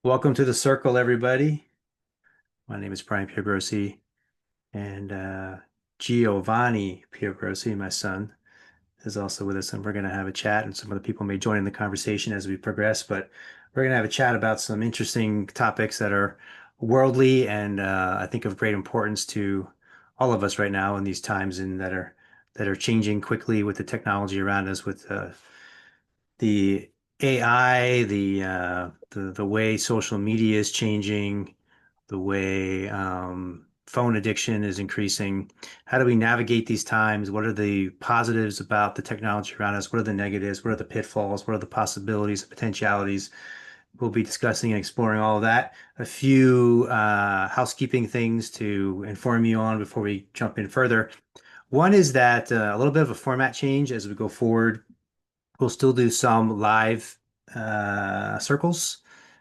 Welcome to the circle, everybody. My name is Brian Piergrossi, and Giovanni Piergrossi, my son, is also with us, and we're going to have a chat. And some other people may join in the conversation as we progress, but we're going to have a chat about some interesting topics that are worldly and I think of great importance to all of us right now in these times, and that are changing quickly with the technology around us, with the AI, the way social media is changing, the way phone addiction is increasing. How do we navigate these times? What are the positives about the technology around us? What are the negatives? What are the pitfalls? What are the possibilities, the potentialities? We'll be discussing and exploring all of that. A few housekeeping things to inform you on before we jump in further. One is that a little bit of a format change as we go forward. We'll still do some live circles,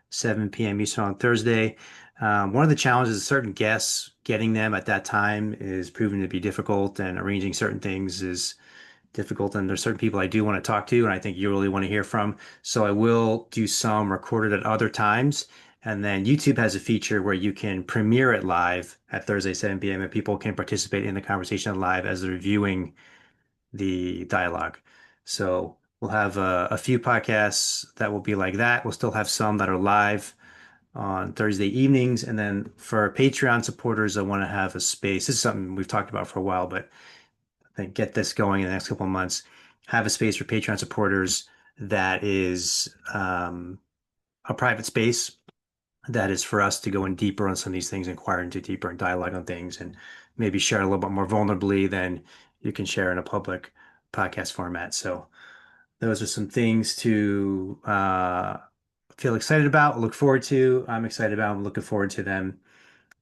7 p.m. Eastern on Thursday. One of the challenges is certain guests getting them at that time is proving to be difficult, and arranging certain things is difficult. And there's certain people I do want to talk to, and I think you really want to hear from. So I will do some recorded at other times. And then YouTube has a feature where you can premiere it live at Thursday, 7 p.m., and people can participate in the conversation live as they're viewing the dialogue. So we'll have a few podcasts that will be like that. We'll still have some that are live on Thursday evenings. And then for our Patreon supporters, I want to have a space. This is something we've talked about for a while, but I think get this going in the next couple of months. Have a space for Patreon supporters that is a private space that is for us to go in deeper on some of these things, inquire into deeper and dialogue on things, and maybe share a little bit more vulnerably than you can share in a public podcast format. So those are some things to feel excited about, look forward to. I'm excited about them, looking forward to them.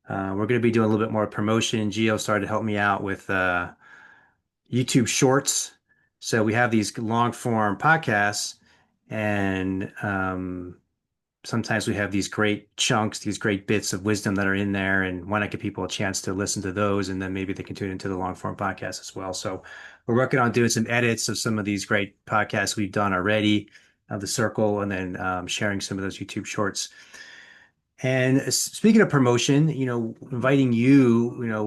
We're going to be doing a little bit more promotion. Gio started to help me out with YouTube Shorts. So we have these long form podcasts, and sometimes we have these great chunks, these great bits of wisdom that are in there, and why not give people a chance to listen to those, and then maybe they can tune into the long form podcast as well. So we're working on doing some edits of some of these great podcasts we've done already of the circle, and then sharing some of those YouTube shorts. And speaking of promotion, inviting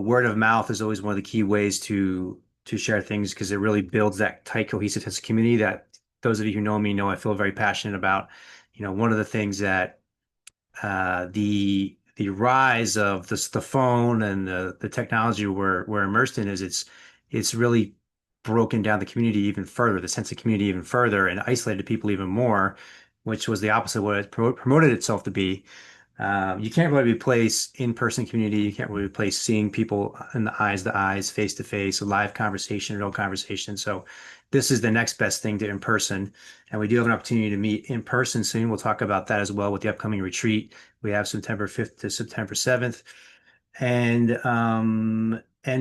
word of mouth is always one of the key ways to share things, because it really builds that tight, cohesive sense of community that those of you who know me know I feel very passionate about. One of the things that the rise of the phone and the technology we're immersed in is it's really broken down the community even further, the sense of community even further, and isolated people even more, which was the opposite of what it promoted itself to be. You can't really replace in-person community. You can't really replace seeing people in the eyes to eyes, face to face, a live conversation, real conversation. So this is the next best thing to in-person. And we do have an opportunity to meet in person soon. We'll talk about that as well with the upcoming retreat. We have September 5th to September 7th. And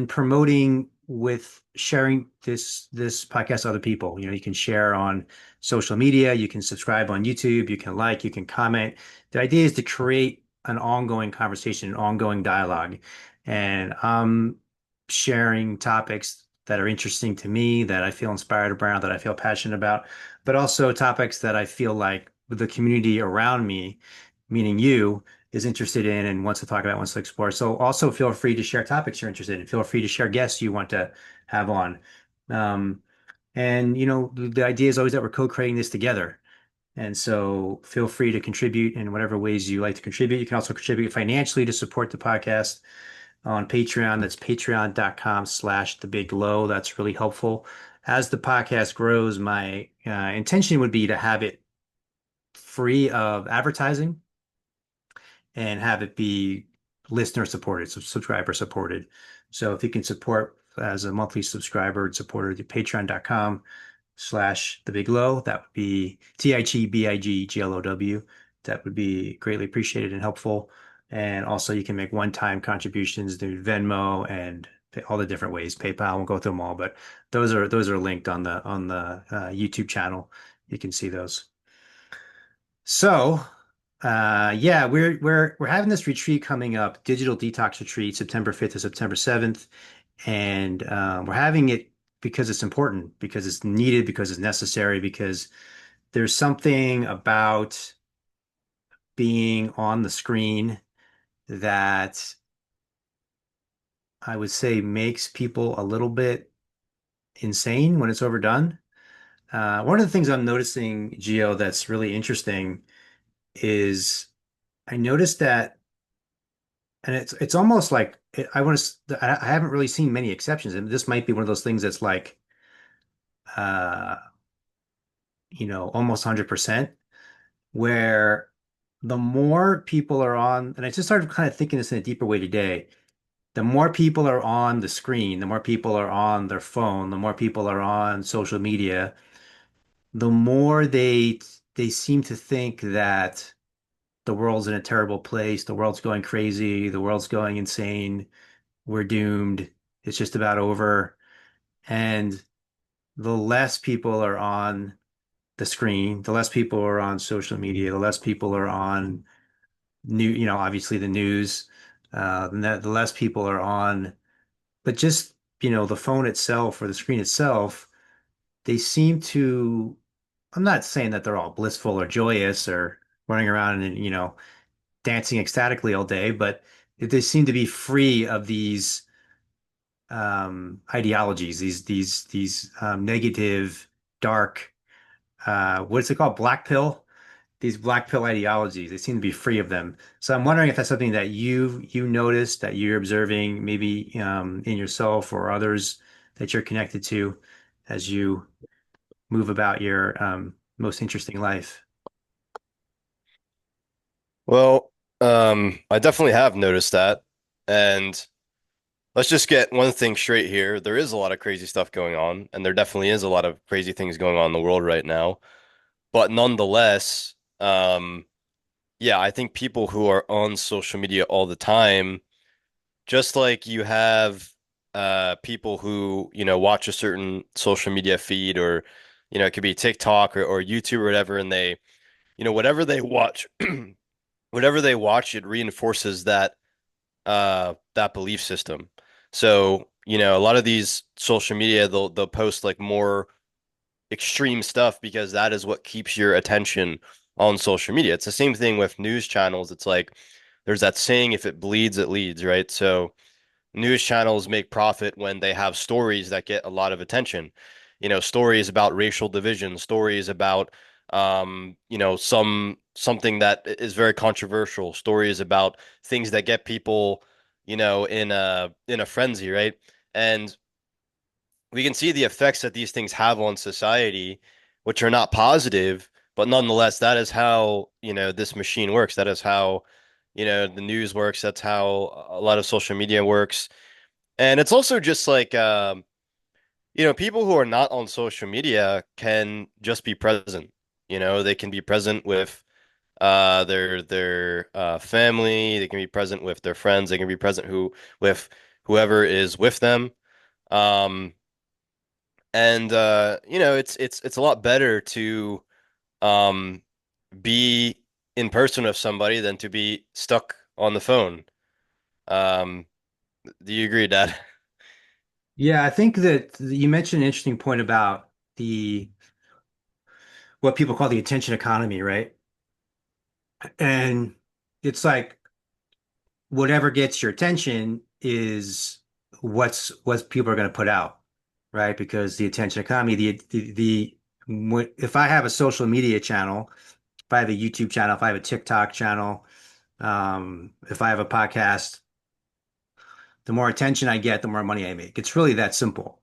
promoting with sharing this podcast to other people. You can share on social media, you can subscribe on YouTube, you can like, you can comment. The idea is to create an ongoing conversation, an ongoing dialogue. And I'm sharing topics that are interesting to me, that I feel inspired around, that I feel passionate about, but also topics that I feel like the community around me, meaning you, is interested in and wants to talk about, wants to explore. So also feel free to share topics you're interested in. Feel free to share guests you want to have on. Um, and the idea is always that we're co-creating this together. And so feel free to contribute in whatever ways you like to contribute. You can also contribute financially to support the podcast on Patreon. That's patreon.com/the big low. That's really helpful. As the podcast grows, my intention would be to have it free of advertising and have it be listener supported, subscriber supported. So if you can support as a monthly subscriber and supporter to patreon.com/the big low, that would be TIGBIGGLOW. That would be greatly appreciated and helpful. And also you can make one-time contributions through Venmo and all the different ways. PayPal, I won't go through them all, but those are linked on the YouTube channel. You can see those. So yeah, we're having this retreat coming up, digital detox retreat, September 5th to September 7th. And we're having it because it's important, because it's needed, because it's necessary, because there's something about being on the screen that I would say makes people a little bit insane when it's overdone. One of the things I'm noticing, Gio, that's really interesting is I noticed that, and it's almost like I want to. I haven't really seen many exceptions, and this might be one of those things that's like, uh, almost 100%, where the more people are on, and I just started kind of thinking this in a deeper way today. The more people are on the screen, the more people are on their phone, the more people are on social media, the more they seem to think that the world's in a terrible place, the world's going crazy, the world's going insane, we're doomed, it's just about over. And the less people are on the screen, the less people are on social media, the less people are on obviously the news, the less people are on, but just, the phone itself or the screen itself, they seem to, I'm not saying that they're all blissful or joyous or running around and, dancing ecstatically all day, but they seem to be free of these ideologies, these negative, dark, what's it called? Black pill? These black pill ideologies. They seem to be free of them. So I'm wondering if that's something that you noticed that you're observing maybe in yourself or others that you're connected to as you move about your most interesting life. Well, I definitely have noticed that. And let's just get one thing straight here. There is a lot of crazy stuff going on, and there definitely is a lot of crazy things going on in the world right now. But nonetheless, yeah, I think people who are on social media all the time, just like you have people who, watch a certain social media feed or, it could be TikTok or YouTube or whatever, and they, whatever they watch, whatever they watch, it reinforces that belief system. So, a lot of these social media, they'll post like more extreme stuff because that is what keeps your attention on social media. It's the same thing with news channels. It's like there's that saying, if it bleeds, it leads, right? So news channels make profit when they have stories that get a lot of attention. Stories about racial division, stories about something that is very controversial, stories about things that get people, in a frenzy, right? And we can see the effects that these things have on society, which are not positive, but nonetheless, that is how, this machine works. That is how, the news works. That's how a lot of social media works. And it's also just like, people who are not on social media can just be present. They can be present with their family. They can be present with their friends. They can be present with whoever is with them. Um, and it's a lot better to um be in person with somebody than to be stuck on the phone. Um, do you agree, Dad? Yeah, I think that you mentioned an interesting point about the what people call the attention economy, right? And it's like whatever gets your attention is what people are going to put out, right? Because the attention economy, if I have a social media channel, if I have a YouTube channel, if I have a TikTok channel, if I have a podcast, the more attention I get, the more money I make. It's really that simple.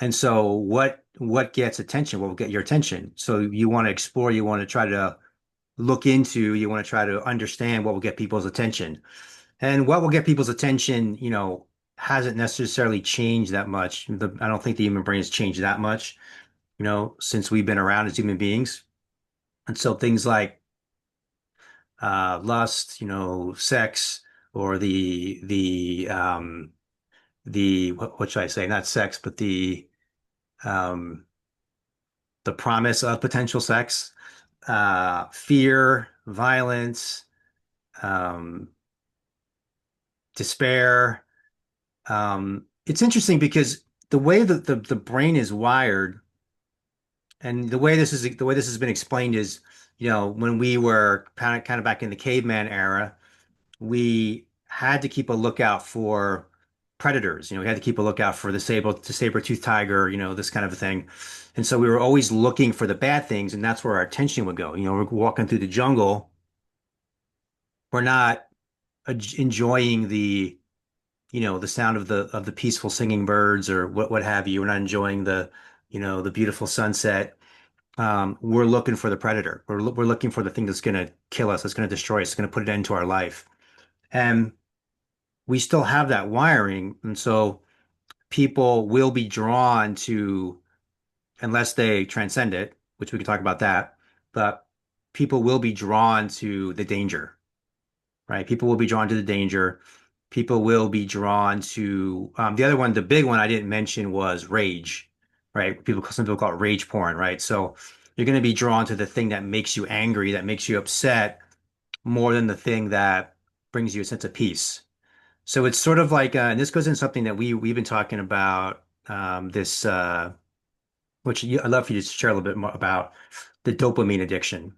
And so what gets attention? What will get your attention? So you want to explore, you want to try to look into, you want to try to understand what will get people's attention. And what will get people's attention, hasn't necessarily changed that much. I don't think the human brain has changed that much, since we've been around as human beings. And so things like lust, sex, or what should I say? Not sex, but um, the promise of potential sex, fear, violence, um, despair. It's interesting because the way that the brain is wired, and the way this has been explained is when we were kind of back in the caveman era, we had to keep a lookout for predators. We had to keep a lookout for the saber-toothed tiger, this kind of a thing. And so we were always looking for the bad things, and that's where our attention would go. We're walking through the jungle. We're not enjoying the sound of the peaceful singing birds or what have you. We're not enjoying the beautiful sunset. We're looking for the predator. We're looking for the thing that's going to kill us, that's going to destroy us, going to put an end to our life. And we still have that wiring. And so people will be drawn to, unless they transcend it, which we can talk about that, but people will be drawn to the danger, right? People will be drawn to the danger. People will be drawn to the other one. The big one I didn't mention was rage, right? Some people call it rage porn, right? So you're going to be drawn to the thing that makes you angry, that makes you upset, more than the thing that brings you a sense of peace. So it's sort of like, and this goes in something that we've been talking about, this, I'd love for you to share a little bit more about the dopamine addiction,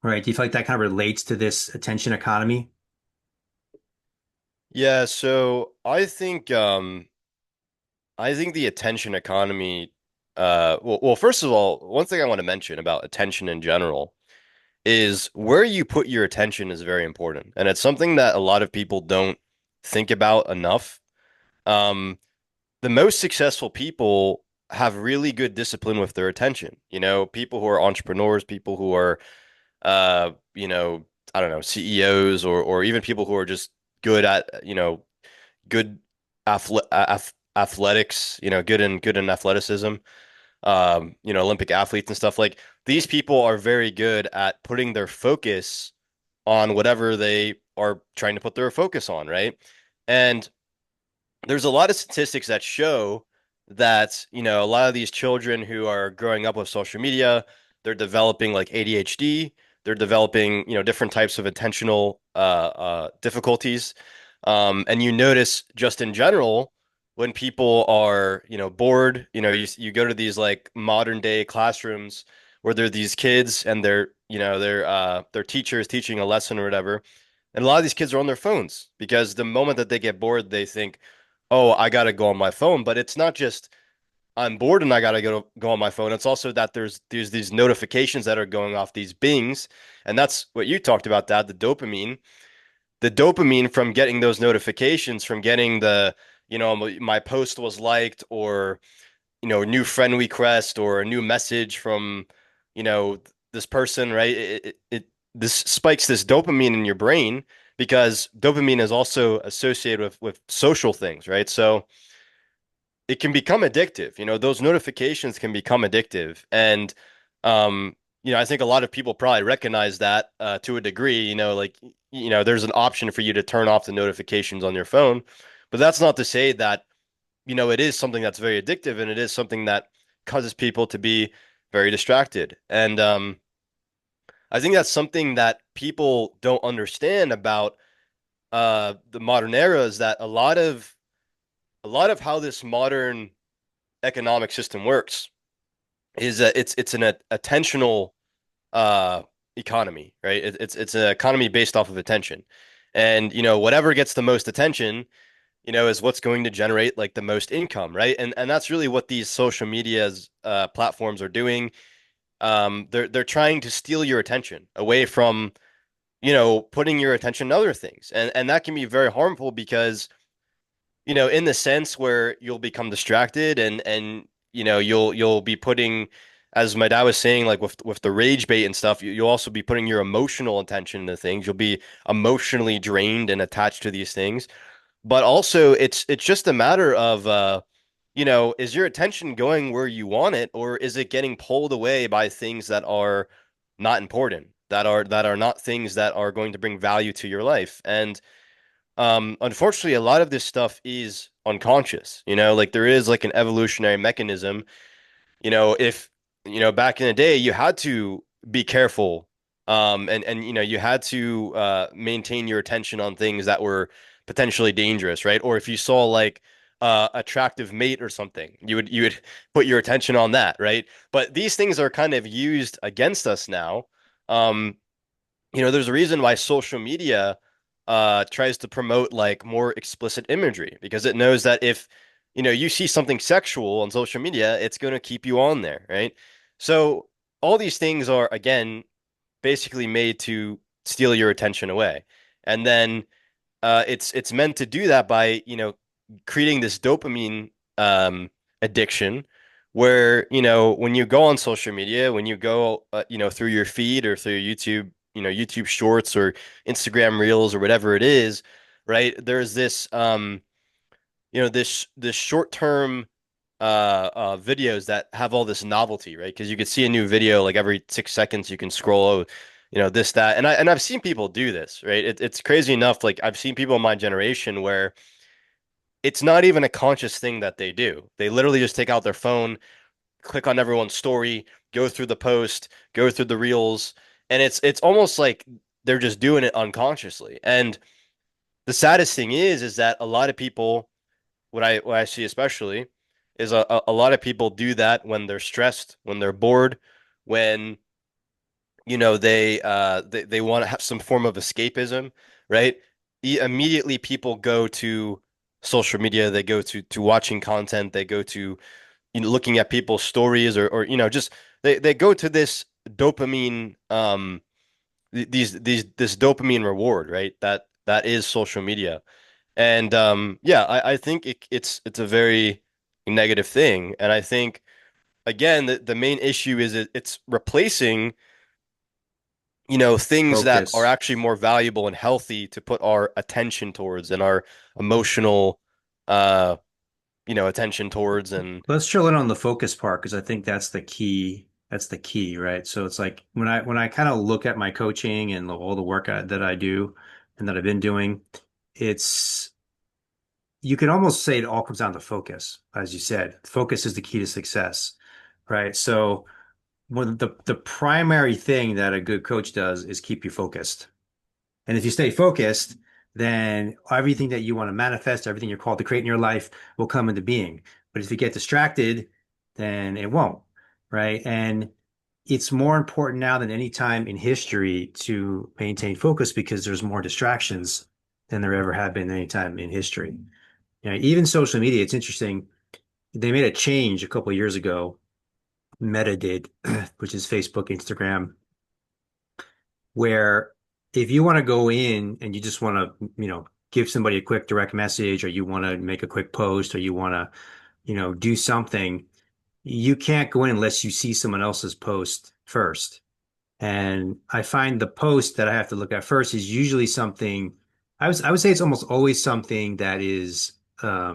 right? Do you feel like that kind of relates to this attention economy? Yeah, so I think the attention economy well, first of all, one thing I want to mention about attention in general is where you put your attention is very important. And it's something that a lot of people don't think about enough. Um, the most successful people have really good discipline with their attention. People who are entrepreneurs, people who are uh, you know, I don't know, CEOs or even people who are just good at, good athletics, good in athleticism, Olympic athletes and stuff like these people are very good at putting their focus on whatever they are trying to put their focus on, right? And there's a lot of statistics that show that, a lot of these children who are growing up with social media, they're developing like ADHD, they're developing, different types of attentional difficulties. And you notice just in general, when people are, bored, you go to these like modern day classrooms where there are these kids and their teachers teaching a lesson or whatever. And a lot of these kids are on their phones because the moment that they get bored, they think, oh, I gotta go on my phone. But it's not just I'm bored and I gotta go on my phone. It's also that there's these notifications that are going off, these bings, and that's what you talked about, that the dopamine from getting those notifications, from getting my post was liked, or new friend request, or a new message from you know this person, right? This spikes this dopamine in your brain because dopamine is also associated with social things, right? So it can become addictive. Those notifications can become addictive. And, I think a lot of people probably recognize that to a degree, like, there's an option for you to turn off the notifications on your phone. But that's not to say that, it is something that's very addictive and it is something that causes people to be very distracted. And I think that's something that people don't understand about the modern era is that a lot of how this modern economic system works is that it's an attentional uh economy, right? It's an economy based off of attention. And whatever gets the most attention, is what's going to generate like the most income, right? And that's really what these social medias platforms are doing. They're trying to steal your attention away from, putting your attention on other things. And that can be very harmful because in the sense where you'll become distracted and you'll be putting, as my dad was saying, like with the rage bait and stuff, you'll also be putting your emotional attention into things. You'll be emotionally drained and attached to these things. But also it's just a matter of is your attention going where you want it, or is it getting pulled away by things that are not important, that are not things that are going to bring value to your life? And unfortunately, a lot of this stuff is unconscious, like there is like an evolutionary mechanism. If, back in the day, you had to be careful, and you had to maintain your attention on things that were potentially dangerous, right? Or if you saw like attractive mate or something, you would put your attention on that, right? But these things are kind of used against us now, Um, there's a reason why social media tries to promote like more explicit imagery because it knows that if you see something sexual on social media, it's going to keep you on there, right? So all these things are again basically made to steal your attention away. And then it's meant to do that by, creating this dopamine addiction where, when you go on social media, when you go, through your feed or through YouTube, YouTube Shorts or Instagram Reels or whatever it is, right? There's this short-term videos that have all this novelty, right? Because you could see a new video like every 6 seconds. You can scroll, this, that, and I've seen people do this, right? It's crazy enough. Like I've seen people in my generation where it's not even a conscious thing that they do. They literally just take out their phone, click on everyone's story, go through the post, go through the reels, and it's almost like they're just doing it unconsciously. And the saddest thing is that a lot of people what I see especially is a lot of people do that when they're stressed, when they're bored, when they want to have some form of escapism, right? Immediately people go to social media, they go to watching content, they go to looking at people's stories or just they go to this dopamine these this dopamine reward, right? That is social media. And yeah, I think it's a very negative thing. And I think again the main issue is it's replacing, things that are Focus. actually more valuable and healthy to put our attention towards and our emotional uh attention towards and Let's drill in on the focus part because I think that's the key. That's the key, right? So it's like when I kind of look at my coaching and all the work that I do and that I've been doing, it's you can almost say it all comes down to focus, as you said. Focus is the key to success, right? So the primary thing that a good coach does is keep you focused. And if you stay focused, then everything that you want to manifest, everything you're called to create in your life will come into being. But if you get distracted, then it won't, right? And it's more important now than any time in history to maintain focus because there's more distractions than there ever have been any time in history. Even social media, it's interesting. They made a change a couple of years ago. Meta did, which is Facebook, Instagram, where if you want to go in and you just want to, give somebody a quick direct message or you want to make a quick post or you want to, do something, you can't go in unless you see someone else's post first. And I find the post that I have to look at first is usually something I would say it's almost always something that is uh,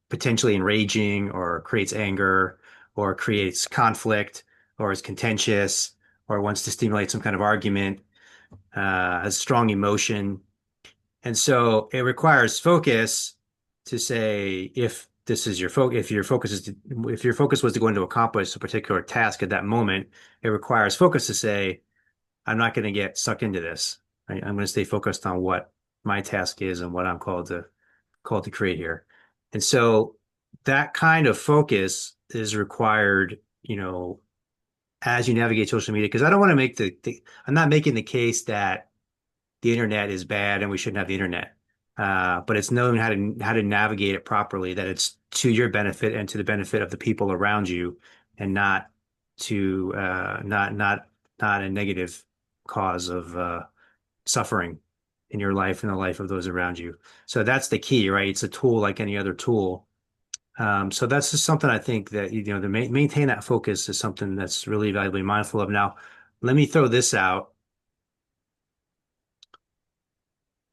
potentially enraging or creates anger or creates conflict or is contentious or wants to stimulate some kind of argument, has strong emotion. And so it requires focus to say if this is your focus, if your focus was to go into accomplish a particular task at that moment, it requires focus to say, I'm not going to get sucked into this. Right? I'm going to stay focused on what my task is and what I'm called to create here. And so that kind of focus is required, as you navigate social media, because I don't want to I'm not making the case that the internet is bad and we shouldn't have the internet. But it's knowing how to navigate it properly, that it's to your benefit and to the benefit of the people around you, and not to not a negative cause of suffering in your life and the life of those around you. So that's the key, right? It's a tool like any other tool. So that's just something I think that to maintain that focus is something that's really valuably mindful of. Now, let me throw this out.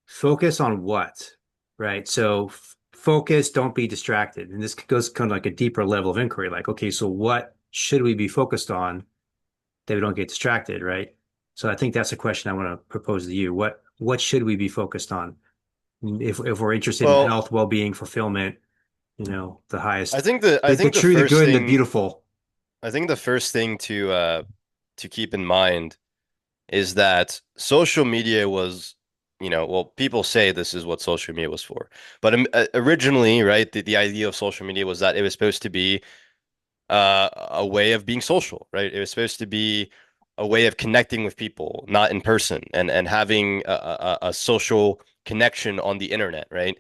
Focus on what, right? So focus, don't be distracted. And this goes kind of like a deeper level of inquiry, like, okay, so what should we be focused on that we don't get distracted, right? So I think that's a question I want to propose to you. What should we be focused on if we're interested in well, health, well-being, fulfillment, the I highest, think the I the think the true, the first good, and the thing beautiful. I think the first thing to keep in mind is that social media was, well, people say this is what social media was for. But originally, right, the idea of social media was that it was supposed to be a way of being social, right? It was supposed to be a way of connecting with people, not in person, and having a social connection on the internet, right?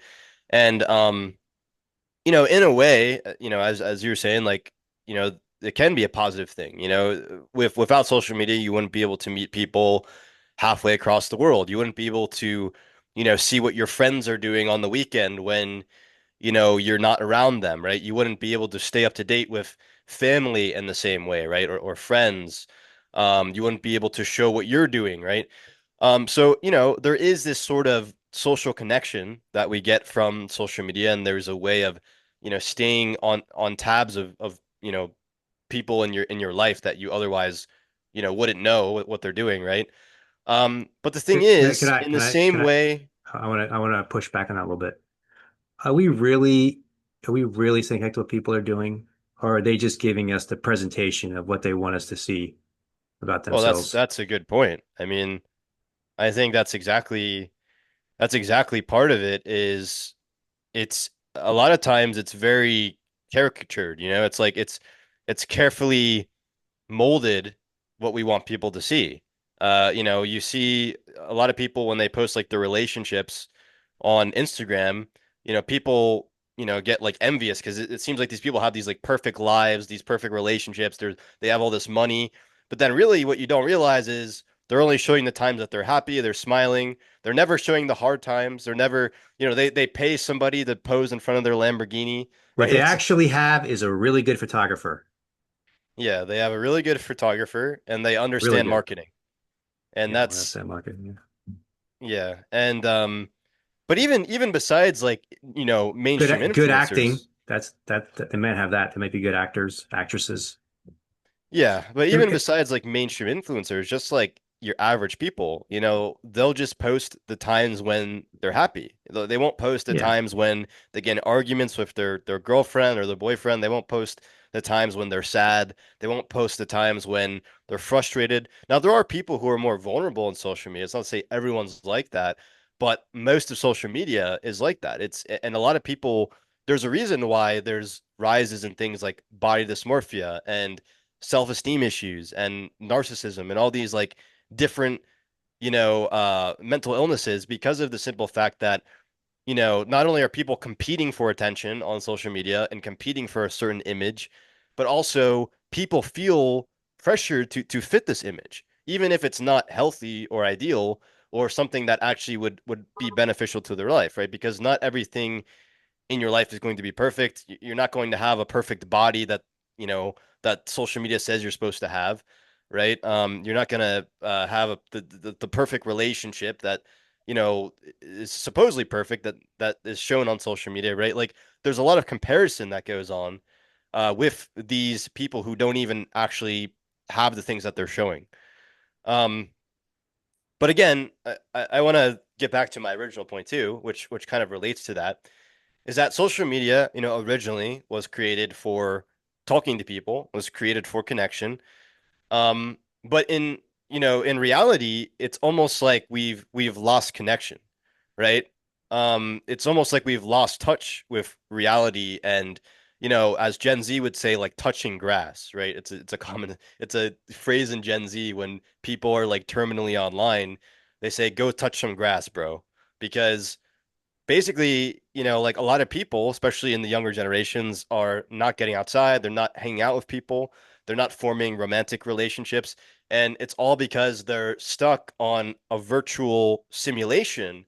And in a way, as you were saying, like, it can be a positive thing. Without social media, you wouldn't be able to meet people halfway across the world. You wouldn't be able to, see what your friends are doing on the weekend when you're not around them, right? You wouldn't be able to stay up to date with family in the same way, right? Or friends. You wouldn't be able to show what you're doing, right? So, there is this sort of social connection that we get from social media, and there's a way of, staying on tabs of, people in your life that you otherwise, wouldn't know what they're doing, right? But the thing Can is, I in the can I same can I way, I want to push back on that a little bit. Are we really are we really staying connected to what people are doing, or are they just giving us the presentation of what they want us to see about well, themselves? that's a good point. I mean, I think that's exactly part of it is it's a lot of times it's very caricatured, it's like it's carefully molded what we want people to see. You see a lot of people when they post like their relationships on Instagram, people, get like envious because it seems like these people have these like perfect lives, these perfect relationships. They have all this money, but then really what you don't realize is they're only showing the times that they're happy, they're smiling. They're never showing the hard times. They're never, they pay somebody to pose in front of their Lamborghini, What they right? actually have is a really good photographer. Yeah, they have a really good photographer and they Really understand good. marketing. And Yeah, well, that's that's that market. Yeah. yeah. And but even besides like, mainstream Good acting. influencers, That they might have that. They might be good actors, actresses. yeah, but even It- besides like mainstream influencers, just like your average people, they'll just post the times when they're happy. They won't post the yeah. times when they get in arguments with their girlfriend or their boyfriend. They won't post the times when they're sad. They won't post the times when they're frustrated. Now, there are people who are more vulnerable on social media. It's not to say everyone's like that, but most of social media is like that. And a lot of people, there's a reason why there's rises in things like body dysmorphia and self-esteem issues and narcissism and all these like different, mental illnesses because of the simple fact that, not only are people competing for attention on social media and competing for a certain image, but also people feel pressured to fit this image, even if it's not healthy or ideal or something that actually would be beneficial to their life, right? Because not everything in your life is going to be perfect. You're not going to have a perfect body that social media says you're supposed to have, right? You're not going to have the perfect relationship that is supposedly perfect that is shown on social media, right? Like there's a lot of comparison that goes on with these people who don't even actually have the things that they're showing. Um, but again, I want to get back to my original point too, which kind of relates to that is that social media, originally was created for talking to people, was created for connection. But in reality, it's almost like we've lost connection, right? It's almost like we've lost touch with reality and, as Gen Z would say, like touching grass, right? It's a phrase in Gen Z when people are like terminally online, they say, go touch some grass, bro. Because basically, like a lot of people, especially in the younger generations, are not getting outside. They're not hanging out with people. They're not forming romantic relationships. And it's all because they're stuck on a virtual simulation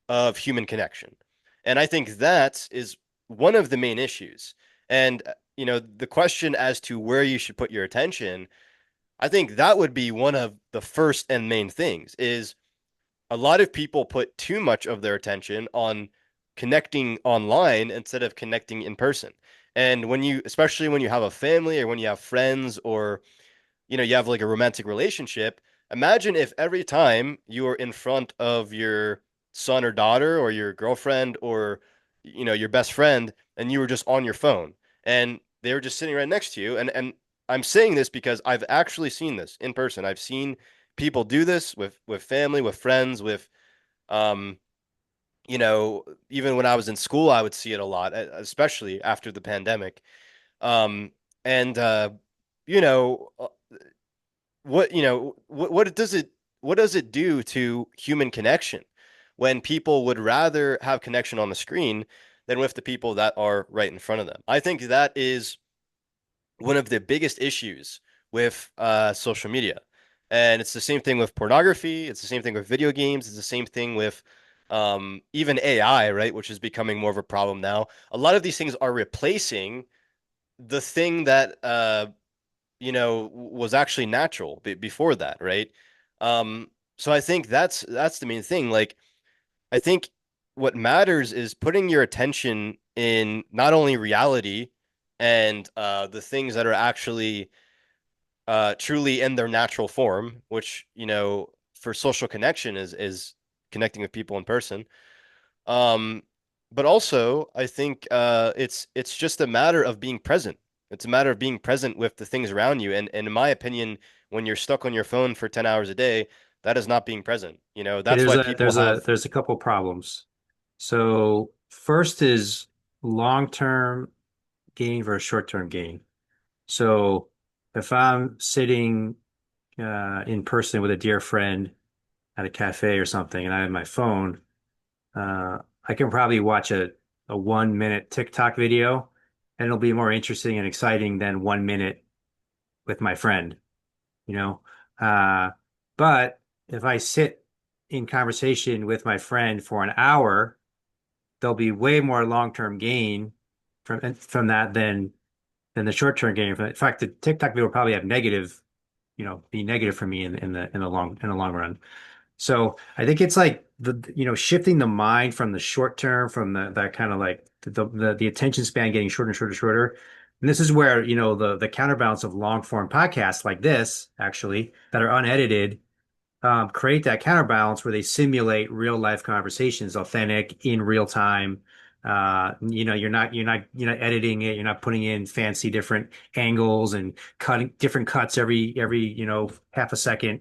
of human connection. And I think that is one of the main issues. And, the question as to where you should put your attention, I think that would be one of the first and main things is a lot of people put too much of their attention on connecting online instead of connecting in person. And especially when you have a family or when you have friends or, you have like a romantic relationship, imagine if every time you were in front of your son or daughter or your girlfriend or, your best friend and you were just on your phone and they were just sitting right next to you. And I'm saying this because I've actually seen this in person. I've seen people do this with family, with friends, with um, even when I was in school, I would see it a lot, especially after the pandemic. Um, and you know, uh, what does it do to human connection when people would rather have connection on the screen than with the people that are right in front of them? I think that is one of the biggest issues with social media. And it's the same thing with pornography. It's the same thing with video games. It's the same thing with even AI, right? Which is becoming more of a problem now. A lot of these things are replacing the thing that was actually natural before that, right? So I think that's the main thing. Like, I think what matters is putting your attention in not only reality and the things that are actually truly in their natural form, which, for social connection is connecting with people in person. Um, but also, I think it's just a matter of being present. It's a matter of being present with the things around you. And in my opinion, when you're stuck on your phone for 10 hours a day, that is not being present. Okay, That's why people have. there's a couple problems. So first is long-term gain versus short-term gain. So if I'm sitting in person with a dear friend at a cafe or something, and I have my phone, I can probably watch a 1 minute TikTok video, and it'll be more interesting and exciting than 1 minute with my friend, you know. Uh, but if I sit in conversation with my friend for an hour, there'll be way more long-term gain from that than the short-term gain. In fact, the TikTok video will probably have negative, be negative for me in the long run. So I think it's like shifting the mind from the short term, from that kind of like the attention span getting shorter and shorter and shorter. And this is where, the counterbalance of long form podcasts like this, actually, that are unedited, create that counterbalance where they simulate real life conversations, authentic, in real time. You're not editing it. You're not putting in fancy different angles and cutting different cuts every half a second.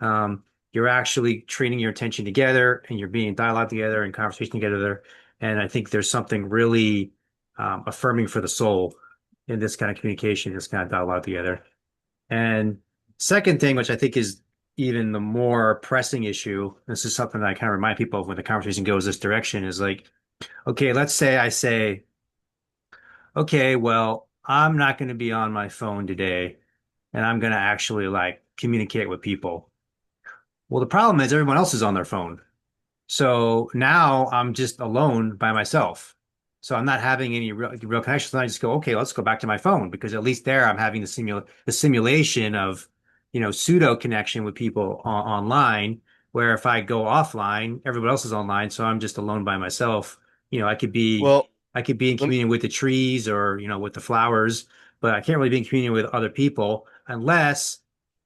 Um, you're actually training your attention together, and you're being dialogue together and conversation together. And I think there's something really affirming for the soul in this kind of communication, this kind of dialogue together. And second thing, which I think is even the more pressing issue, this is something that I kind of remind people of when the conversation goes this direction, is like, okay, let's say I say, okay, well, I'm not going to be on my phone today, and I'm going to actually like communicate with people. Well, the problem is everyone else is on their phone. So now I'm just alone by myself. So I'm not having any real connections. And I just go, okay, let's go back to my phone, because at least there I'm having the simulation of, pseudo connection with people online, where if I go offline, everyone else is online, so I'm just alone by myself. I could be Well, I could be in lem- communion with the trees, or, with the flowers, but I can't really be in communion with other people unless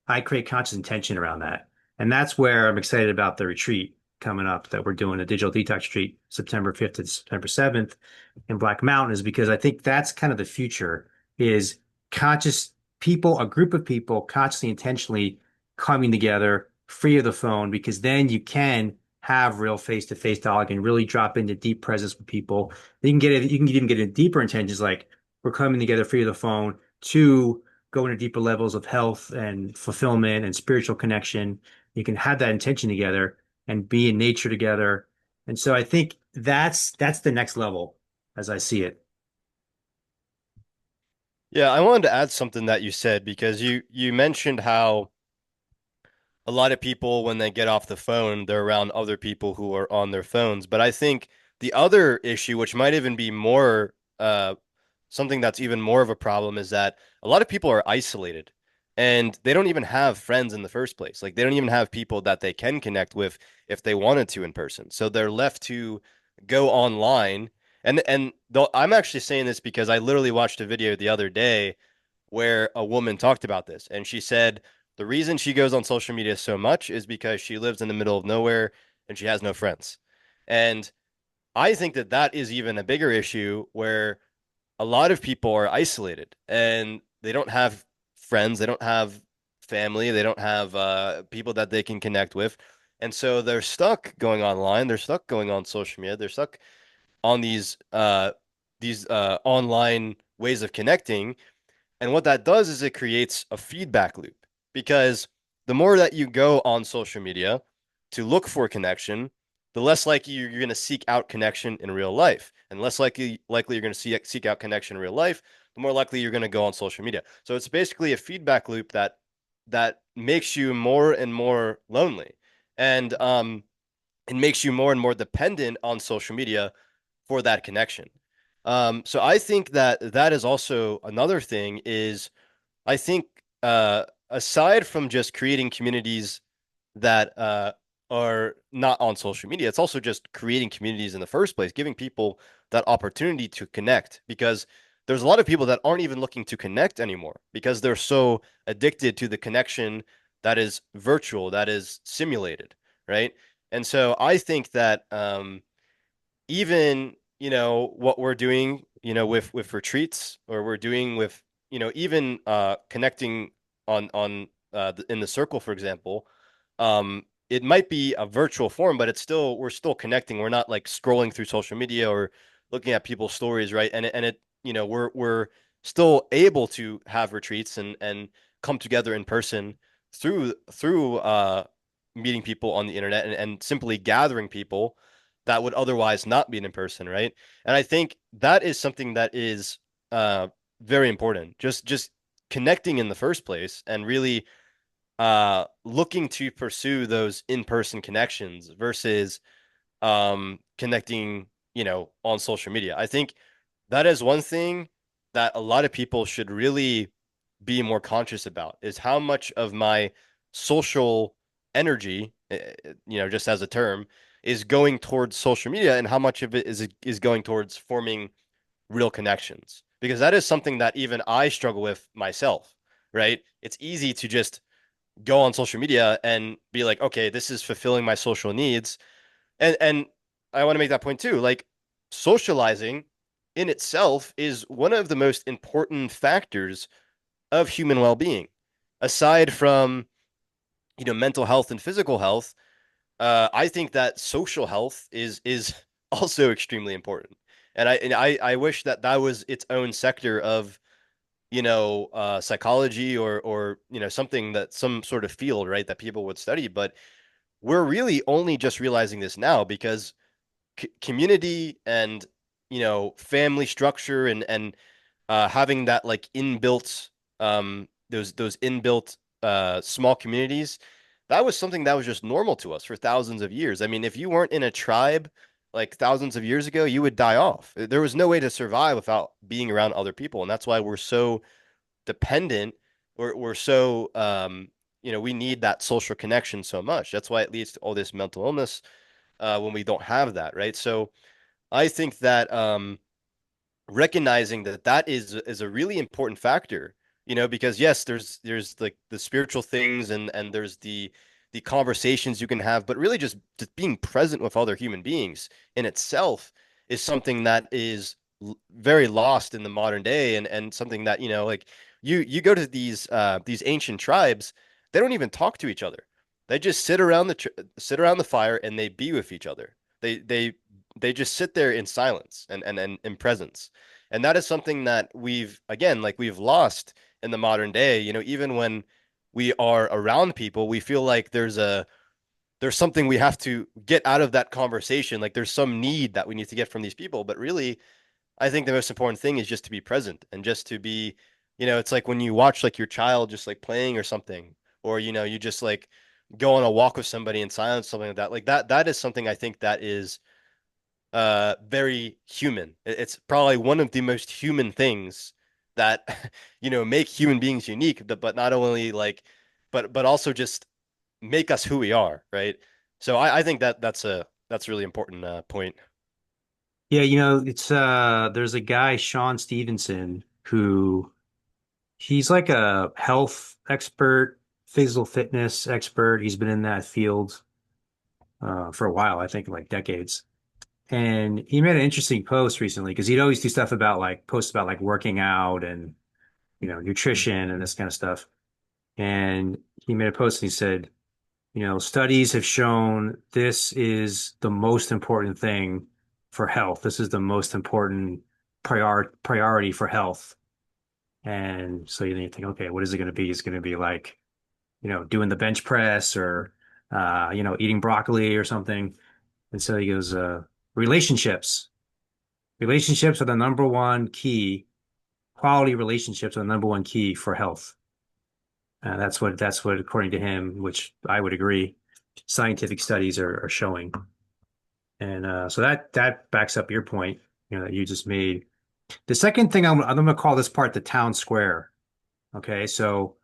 I create conscious intention around that. And that's where I'm excited about the retreat coming up that we're doing, a digital detox retreat September 5th to September 7th in Black Mountain, is because I think that's kind of the future, is conscious people, a group of people consciously, intentionally coming together, free of the phone, because then you can have real face-to-face dialogue and really drop into deep presence with people. You can even get into deeper intentions, like we're coming together free of the phone to go into deeper levels of health and fulfillment and spiritual connection. You can have that intention together and be in nature together. And so I think that's the next level as I see it. yeah, I wanted to add something that you said because you mentioned how a lot of people, when they get off the phone, they're around other people who are on their phones. But I think the other issue, which might even be more something that's even more of a problem, is that a lot of people are isolated and they don't even have friends in the first place. Like, they don't even have people that they can connect with if they wanted to in person. So they're left to go online. And though I'm actually saying this because I literally watched a video the other day where a woman talked about this, and she said the reason she goes on social media so much is because she lives in the middle of nowhere and she has no friends. And I think that that is even a bigger issue where a lot of people are isolated and they don't have friends, they don't have family, they don't have people that they can connect with. And so they're stuck going online, they're stuck going on social media, they're stuck on these online ways of connecting. And what that does is it creates a feedback loop. because the more that you go on social media to look for connection, the less likely you're going to seek out connection in real life, and less likely you're going to seek out connection in real life, the more likely you're going to go on social media. So it's basically a feedback loop that makes you more and more lonely, and it makes you more and more dependent on social media for that connection. So I think that that is also another thing is I think aside from just creating communities that are not on social media, it's also just creating communities in the first place, giving people that opportunity to connect because there's a lot of people that aren't even looking to connect anymore because they're so addicted to the connection that is virtual, that is simulated, right? And so I think that even what we're doing with retreats or we're doing with even connecting on in the circle for example, it might be a virtual form but it's still we're still connecting. We're not like scrolling through social media or looking at people's stories, right? And it we're still able to have retreats and come together in person through meeting people on the internet and simply gathering people that would otherwise not be in person, right? And I think that is something that is uh very important. Just connecting in the first place and really looking to pursue those in-person connections versus connecting, on social media. I think that is one thing that a lot of people should really be more conscious about is how much of my social energy, just as a term, is going towards social media and how much of it is going towards forming real connections. Because that is something that even I struggle with myself, right? It's easy to just go on social media and be like, okay, this is fulfilling my social needs. And I want to make that point too. Like socializing in itself is one of the most important factors of human well-being. Aside from, mental health and physical health, I think that social health is also extremely important. And I wish that that was its own sector of, psychology or something that some sort of field, right, that people would study. But we're really only just realizing this now because community and family structure and having that like inbuilt those inbuilt small communities, that was something that was just normal to us for thousands of years. I mean, if you weren't in a tribe like thousands of years ago, you would die off. There was no way to survive without being around other people, and that's why we're so dependent. We're so we need that social connection so much. That's why it leads to all this mental illness when we don't have that, right? So I think that recognizing that that is a really important factor, because yes, there's like the spiritual things and there's the conversations you can have, but really just being present with other human beings in itself is something that is very lost in the modern day and something that, like you go to these ancient tribes, they don't even talk to each other. They just sit around the fire and they be with each other. They just sit there in silence and in presence. And that is something that we've, again, like we've lost in the modern day. Even when we are around people, we feel like there's something we have to get out of that conversation. Like there's some need that we need to get from these people. But really, I think the most important thing is just to be present and just to be, it's like when you watch like your child just like playing or something, or you just like go on a walk with somebody in silence, something like that. Like that is something I think that is very human. It's probably one of the most human things that make human beings unique, but not only like but also just make us who we are, right? So I think that that's a really important point. Yeah, it's there's a guy, Sean Stevenson, who he's like a health expert, physical fitness expert. He's been in that field for a while, I think like decades. And he made an interesting post recently because he'd always do stuff about like posts about like working out and nutrition and this kind of stuff. And he made a post and he said, studies have shown this is the most important thing for health. This is the most important priority for health. And so you think, okay, what is it going to be? It's going to be like doing the bench press or eating broccoli or something. And so he goes, relationships. Relationships are the number one key. Quality relationships are the number one key for health. That's what, according to him, which I would agree, scientific studies are showing. And so that backs up your point, that you just made. The second thing I'm going to call this part the town square. Okay, so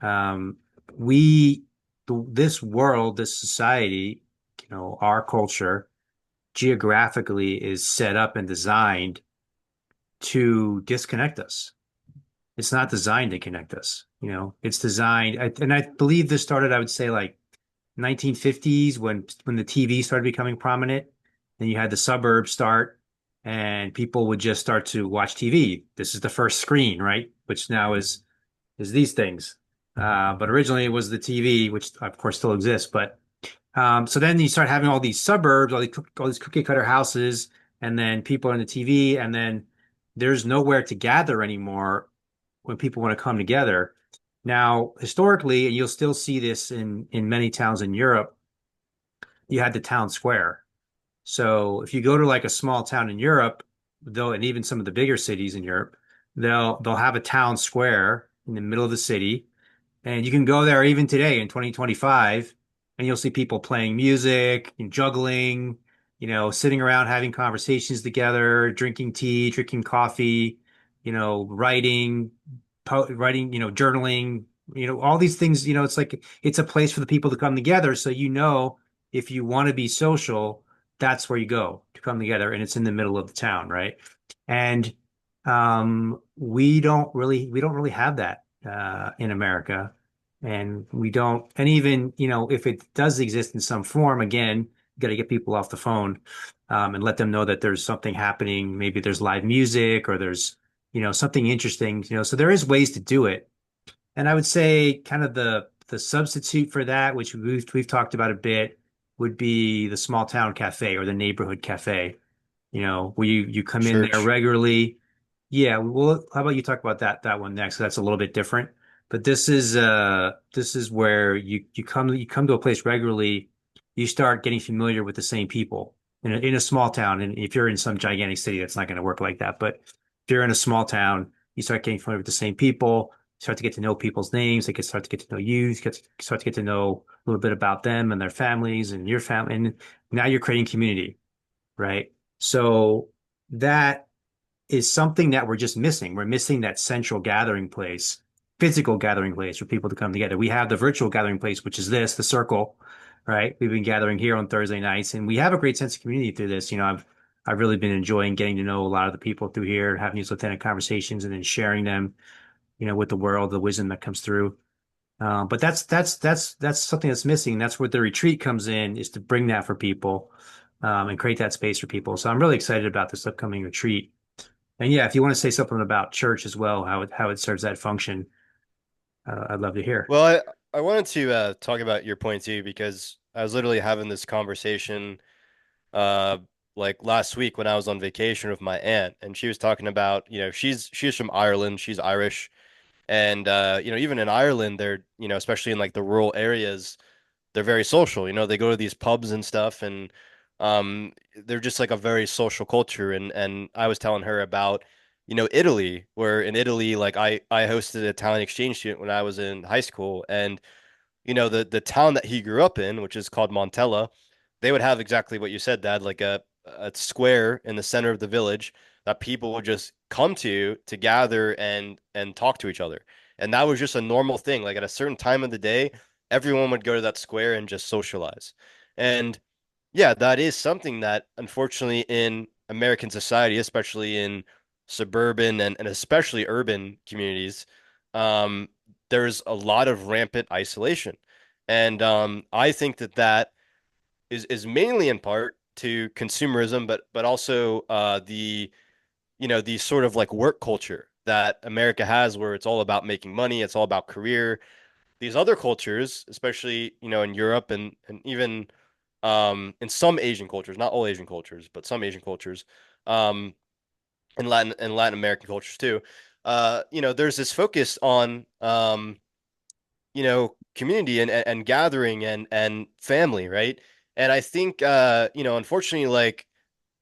um, we, this world, this society, our culture geographically is set up and designed to disconnect us. It's not designed to connect us. It's designed, and I believe this started, I would say, like 1950s when the TV started becoming prominent. Then you had the suburbs start, and people would just start to watch TV. This is the first screen, right? Which now is these things. But originally it was the TV, which of course still exists. But so then you start having all these suburbs, all these cookie cutter houses, and then people on the TV, and then there's nowhere to gather anymore when people want to come together. Now, historically, and you'll still see this in many towns in Europe, you had the town square. So if you go to like a small town in Europe, though, and even some of the bigger cities in Europe, they'll have a town square in the middle of the city, and you can go there even today in 2025, and you'll see people playing music and juggling, sitting around having conversations together, drinking tea, drinking coffee, writing, writing, journaling, all these things, it's like it's a place for the people to come together. So, if you want to be social, that's where you go to come together, and it's in the middle of the town, right? And we don't really have that in America. And we don't, and even, if it does exist in some form, again, you got to get people off the phone, and let them know that there's something happening. Maybe there's live music or there's, something interesting, so there is ways to do it. And I would say kind of the substitute for that, which we've talked about a bit, would be the small town cafe or the neighborhood cafe, where you come in there Church. regularly. Yeah, well, how about you talk about that one next? That's a little bit different. But this is where you come to a place regularly, you start getting familiar with the same people in a small town. And if you're in some gigantic city, that's not going to work like that. But if you're in a small town, you start getting familiar with the same people, start to get to know people's names, they can start to get to know you, start to get to know a little bit about them and their families and your family. And now you're creating community, right? So that is something that we're just missing. We're missing that central gathering place, physical gathering place for people to come together. We have the virtual gathering place, which is the circle, right? We've been gathering here on Thursday nights, and we have a great sense of community through this. I've really been enjoying getting to know a lot of the people through here, having these authentic conversations, and then sharing them, with the world, the wisdom that comes through. But that's something that's missing. That's where the retreat comes in, is to bring that for people, and create that space for people. So I'm really excited about this upcoming retreat. And yeah, if you want to say something about church as well, how it serves that function, I'd love to hear. Well, I wanted to talk about your point too, because I was literally having this conversation uh like last week when I was on vacation with my aunt, and she was talking about, she's from Ireland, she's Irish, and even in Ireland, they're, especially in like the rural areas, they're very social. They go to these pubs and stuff, and they're just like a very social culture. And I was telling her about, Italy, where in Italy, like I hosted an Italian exchange student when I was in high school, and the town that he grew up in, which is called Montella, they would have exactly what you said, Dad, like a square in the center of the village that people would just come to gather and talk to each other. And that was just a normal thing. Like at a certain time of the day, everyone would go to that square and just socialize. And yeah, that is something that unfortunately in American society, especially in suburban and especially urban communities, um, there's a lot of rampant isolation. And I think that that is mainly in part to consumerism, but also the sort of like work culture that America has, where it's all about making money, it's all about career. These other cultures, especially in Europe and even in some Asian cultures, not all Asian cultures, but some Asian cultures, um, and Latin American cultures too. There's this focus on community and gathering and family, right? And I think unfortunately, like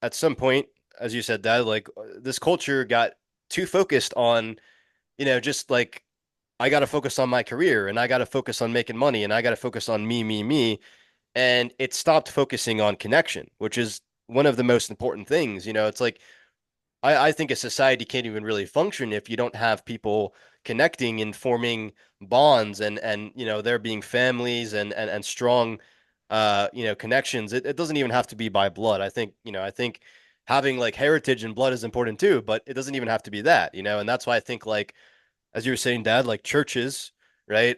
at some point, as you said, that like this culture got too focused on, just like I got to focus on my career and I got to focus on making money and I got to focus on me. And it stopped focusing on connection, which is one of the most important things. It's like I think a society can't even really function if you don't have people connecting and forming bonds and there being families and strong connections. It doesn't even have to be by blood. I think having like heritage and blood is important too, but it doesn't even have to be that. And that's why I think like as you were saying, Dad, like churches, right,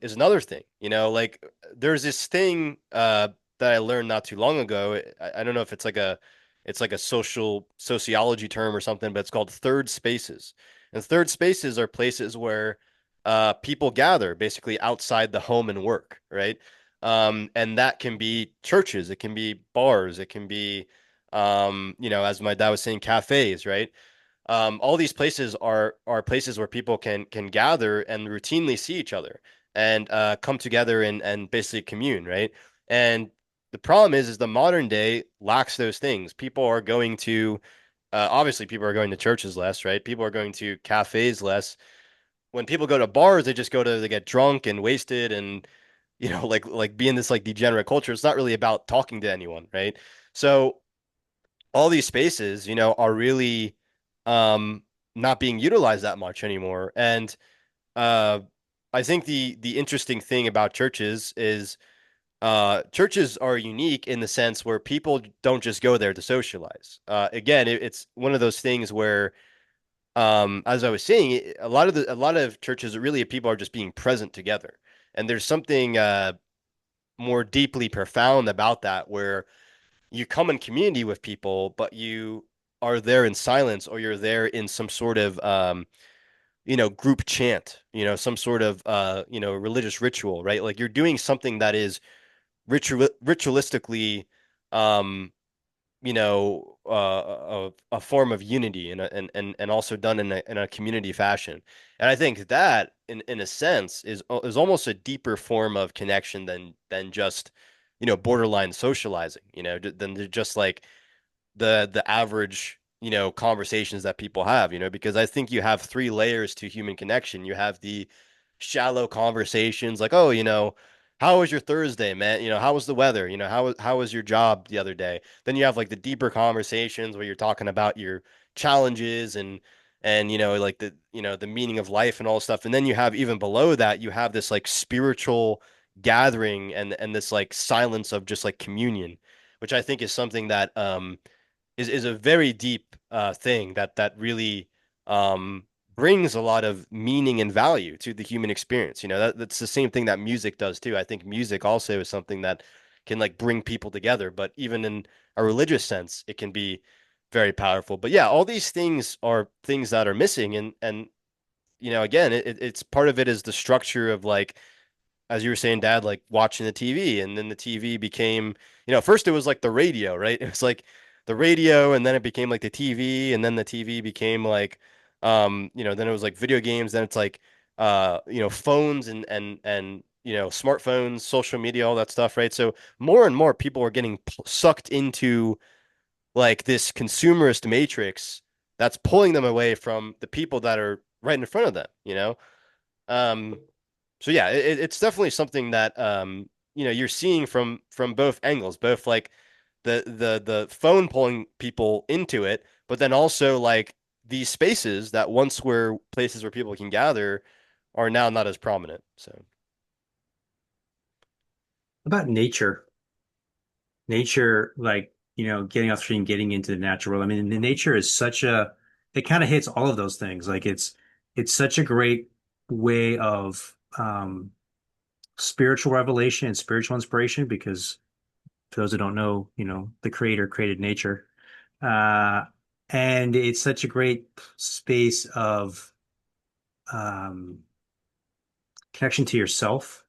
is another thing. Like there's this thing that I learned not too long ago. I don't know if it's like a sociology term or something, but it's called third spaces. And third spaces are places where people gather basically outside the home and work, right? And that can be churches, it can be bars, it can be as my dad was saying, cafes, right? All these places are places where people can gather and routinely see each other and come together and basically commune, right? And the problem is the modern day lacks those things. People are going to obviously people are going to churches less, right? People are going to cafes less. When people go to bars, they get drunk and wasted and like be in this like degenerate culture. It's not really about talking to anyone, right? So all these spaces, are really um not being utilized that much anymore. And uh I think the interesting thing about churches is churches are unique in the sense where people don't just go there to socialize. Again, it's one of those things where as I was saying, a lot of churches really people are just being present together. And there's something more deeply profound about that where you come in community with people, but you are there in silence or you're there in some sort of group chant, some sort of religious ritual, right? Like you're doing something that is ritualistically um a form of unity and also done in a community fashion. And I think that in a sense is almost a deeper form of connection than just borderline socializing, than just like the average, conversations that people have, because I think you have three layers to human connection. You have the shallow conversations like, oh, how was your Thursday, man? How was the weather? How was your job the other day? Then you have like the deeper conversations where you're talking about your challenges and like the meaning of life and all this stuff. And then you have even below that, you have this like spiritual gathering and this like silence of just like communion, which I think is something that is a very deep thing that really brings a lot of meaning and value to the human experience. That's the same thing that music does too. I think music also is something that can like bring people together, but even in a religious sense, it can be very powerful. But yeah, all these things are things that are missing, and again, it's part of it is the structure of like as you were saying, Dad, like watching the TV, and then the TV became, first it was like the radio, right? It was like the radio, and then it became like the TV, and then the TV became like, then it was like video games, then it's like, phones and smartphones, social media, all that stuff, right? So more and more people are getting sucked into like this consumerist matrix that's pulling them away from the people that are right in front of them. Um, so yeah, it's definitely something that you're seeing from both angles, both like the phone pulling people into it, but then also like these spaces that once were places where people can gather are now not as prominent. So About nature. Nature, like, getting off the street and getting into the natural world. I mean, the nature is it kind of hits all of those things. Like it's such a great way of spiritual revelation and spiritual inspiration because for those who don't know, the creator created nature. Uh, and it's such a great space of um, connection to yourself.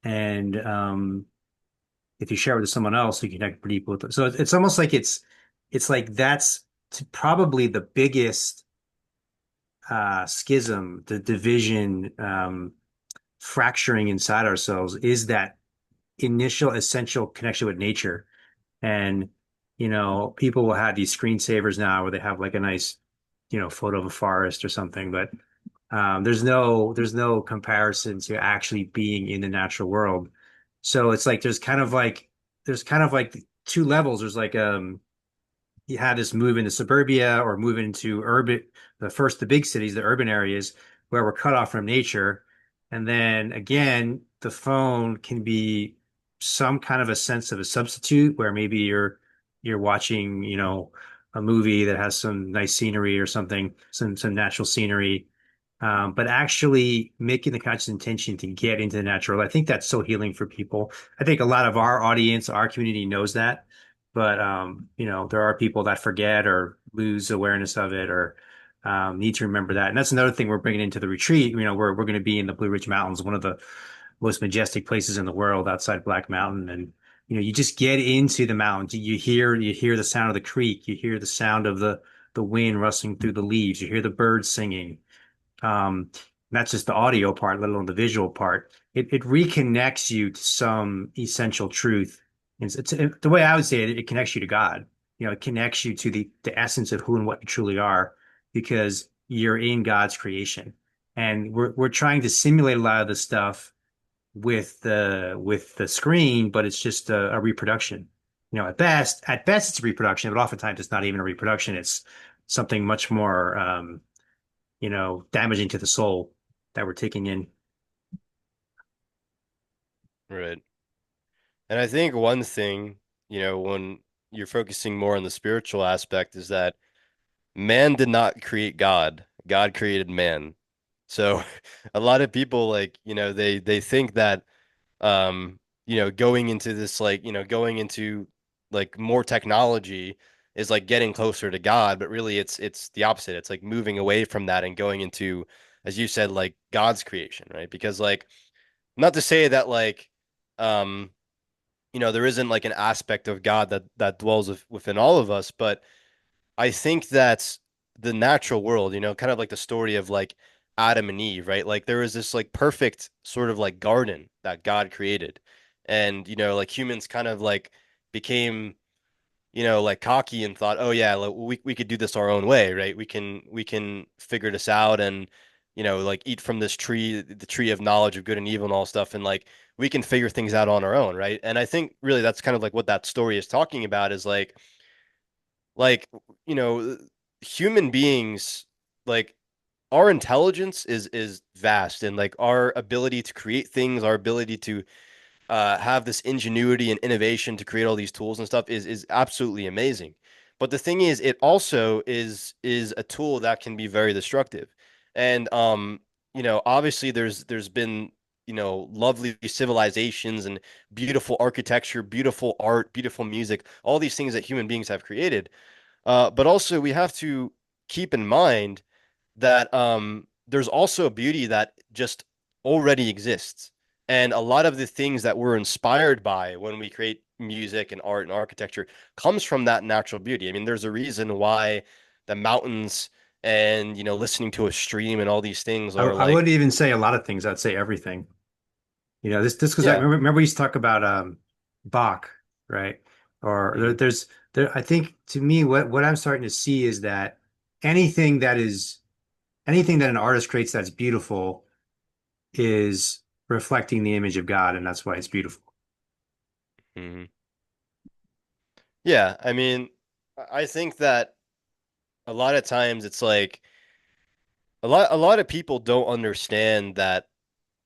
And if you share it with someone else, you connect pretty deep with it. So it's almost like it's like that's probably the biggest schism, the division, fracturing inside ourselves is that initial essential connection with nature. And, people will have these screensavers now where they have like a nice, photo of a forest or something, but there's no comparison to actually being in the natural world. So it's like there's kind of like two levels. There's like you had this move into suburbia or move into urban, the big cities, the urban areas where we're cut off from nature. And then again, the phone can be some kind of a sense of a substitute where maybe you're watching, a movie that has some nice scenery or something, some natural scenery. But actually making the conscious intention to get into the natural, I think that's so healing for people. I think a lot of our audience, our community knows that. But there are people that forget or lose awareness of it or need to remember that. And that's another thing we're bringing into the retreat. We're going to be in the Blue Ridge Mountains, one of the most majestic places in the world outside Black Mountain. And you just get into the mountains. You hear the sound of the creek. You hear the sound of the wind rustling through the leaves. You hear the birds singing. That's just the audio part, let alone the visual part. It reconnects you to some essential truth. The way I would say it, it connects you to God. It connects you to the essence of who and what you truly are because you're in God's creation. And we're trying to simulate a lot of the stuff with the screen, but it's just a reproduction. At best it's a reproduction, but oftentimes it's not even a reproduction. It's something much more damaging to the soul that we're taking in. Right. And I think one thing, when you're focusing more on the spiritual aspect is that man did not create God. God created man. So a lot of people like, they think that going into this like, going into like more technology is like getting closer to God, but really it's the opposite. It's like moving away from that and going into, as you said, like God's creation, right? Because like not to say that like um there isn't like an aspect of God that dwells within all of us, but I think that the natural world, kind of like the story of like Adam and Eve, right? Like there was this like perfect sort of like garden that God created. And, like humans kind of like became, like cocky and thought, oh yeah, like, we could do this our own way, right? We can figure this out and, like eat from this tree, the tree of knowledge of good and evil and all stuff. And like we can figure things out on our own, right? And I think really that's kind of like what that story is talking about is like you know human beings like our intelligence is vast and like our ability to create things, our ability to have this ingenuity and innovation to create all these tools and stuff is absolutely amazing. But the thing is, it also is a tool that can be very destructive. And obviously there's been lovely civilizations and beautiful architecture, beautiful art, beautiful music, all these things that human beings have created. But also we have to keep in mind that there's also a beauty that just already exists. And a lot of the things that we're inspired by when we create music and art and architecture comes from that natural beauty. I mean, there's a reason why the mountains and, listening to a stream and all these things I, are I like, wouldn't even say a lot of things. I'd say everything. This because I yeah. remember we used to talk about Bach, right? Or Hmm. I think to me what I'm starting to see is that anything that is anything that an artist creates that's beautiful is reflecting the image of God, and that's why it's beautiful. Hmm. Yeah. I mean, I think that a lot of times it's like a lot of people don't understand that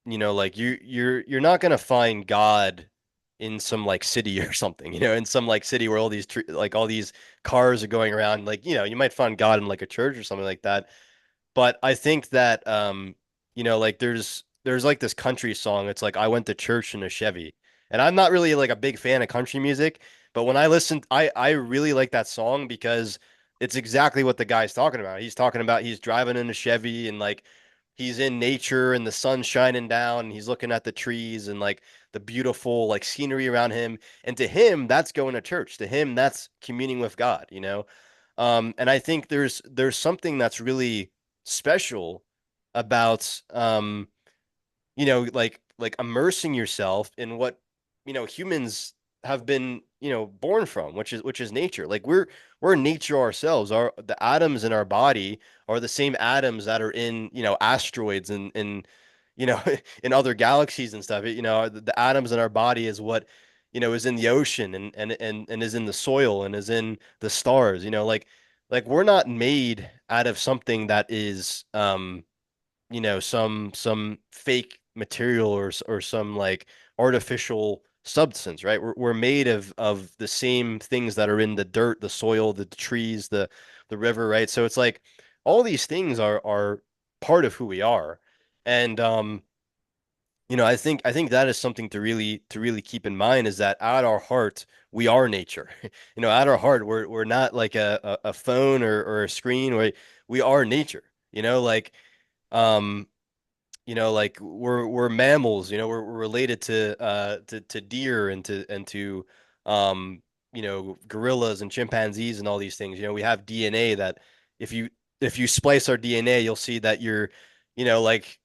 like you're not gonna find God in some like city or something, in some like city where all these like all these cars are going around. Like, you might find God in like a church or something like that. But I think that like there's like this country song. It's like I went to church in a Chevy. And I'm not really like a big fan of country music, but when I listen, I really like that song because it's exactly what the guy's talking about. He's talking about he's driving in a Chevy and like he's in nature and the sun's shining down and he's looking at the trees and like the beautiful like scenery around him. And to him, that's going to church. To him, that's communing with God. And I think there's something that's really special about like immersing yourself in what, humans have been, born from, which is nature. Like we're nature ourselves. The atoms in our body are the same atoms that are in, asteroids and in other galaxies and stuff. The atoms in our body is what, is in the ocean and is in the soil and is in the stars. Like we're not made out of something that is some fake material or some like artificial substance, right? We're made of the same things that are in the dirt, the soil, the trees, the river, right? So it's like all these things are part of who we are. And I think that is something to really keep in mind, is that at our heart we are nature. At our heart we're not like a phone or a screen. We are nature. Um like we're mammals, we're related to deer and to gorillas and chimpanzees and all these things. We have DNA that if you if you splice our DNA, you'll see that you're, like,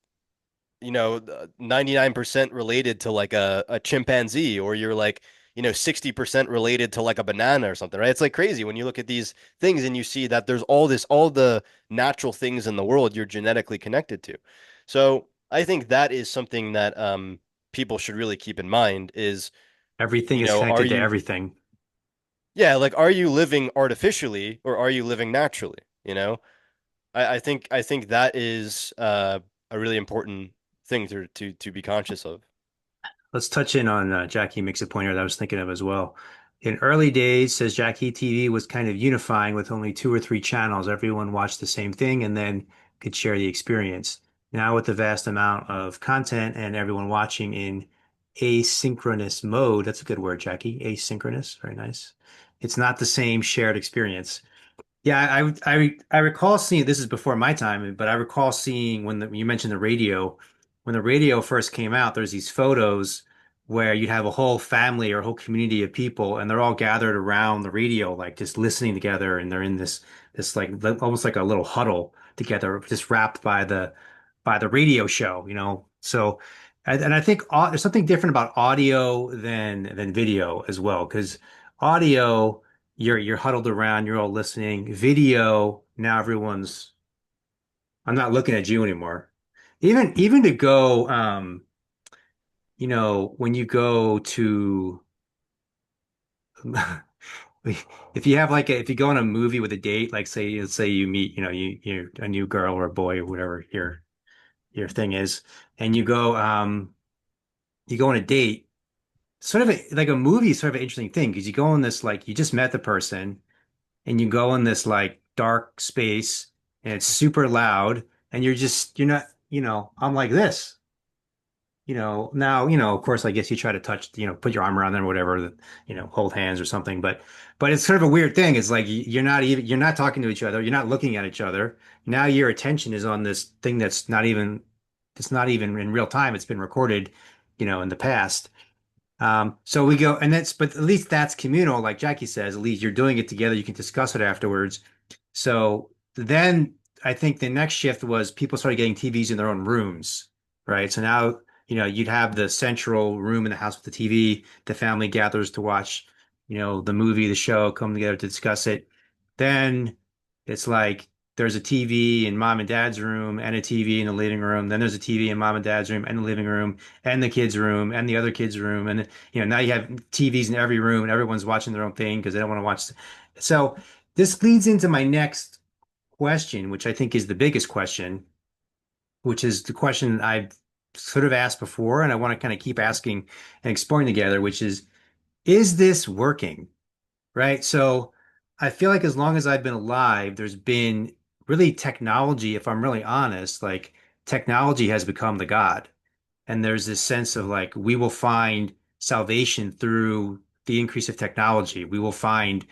99% related to like a chimpanzee, or you're like, 60% related to like a banana or something, right? It's like crazy when you look at these things and you see that there's all the natural things in the world you're genetically connected to. So I think that is something that people should really keep in mind is, Everything is are connected to you, everything. yeah, like, are you living artificially or are you living naturally? I think that is a really important thing to be conscious of. Let's touch in on Jackie makes a point here that I was thinking of as well. In early days, says Jackie, TV was kind of unifying with only two or three channels. Everyone watched the same thing and then could share the experience. Now, with the vast amount of content and everyone watching in asynchronous mode, that's a good word, Jackie. Asynchronous, very nice. It's not the same shared experience. Yeah, I recall seeing this is before my time, but I recall seeing when you mentioned the radio, when the radio first came out, there's these photos where you'd have a whole family or a whole community of people, and they're all gathered around the radio, like just listening together, and they're in this like almost like a little huddle together, just wrapped by the radio show, you know. So, and I think there's something different about audio than video as well, because audio you're huddled around, you're all listening. Video, now everyone's I'm not looking at you anymore. Even to go when you go to if you have like if you go on a movie with a date, like say you meet, you're a new girl or a boy or whatever your thing is, and you go on a date, sort of like a movie is sort of an interesting thing because you go on this like you just met the person and you go in this like dark space and it's super loud and you're not, I'm like this, now, of course, I guess you try to touch, put your arm around them or whatever, hold hands or something. But it's sort of a weird thing. It's like you're not talking to each other. You're not looking at each other. Now your attention is on this thing it's not even in real time. It's been recorded, in the past. So we go, but at least that's communal, like Jackie says, at least you're doing it together. You can discuss it afterwards. So then I think the next shift was people started getting TVs in their own rooms, right? So now, you'd have the central room in the house with the TV. The family gathers to watch, the movie, the show, come together to discuss it. Then it's like there's a TV in mom and dad's room and a TV in the living room. Then there's a TV in mom and dad's room and the living room and the kids' room and the other kids' room. And now you have TVs in every room and everyone's watching their own thing because they don't want to watch. So this leads into my next question, which I think is the biggest question, which is the question I've sort of asked before, and I want to kind of keep asking and exploring together, which is this working? Right? So I feel like as long as I've been alive, there's been really technology, if I'm really honest, like technology has become the God. And there's this sense of like, we will find salvation through the increase of technology. We will find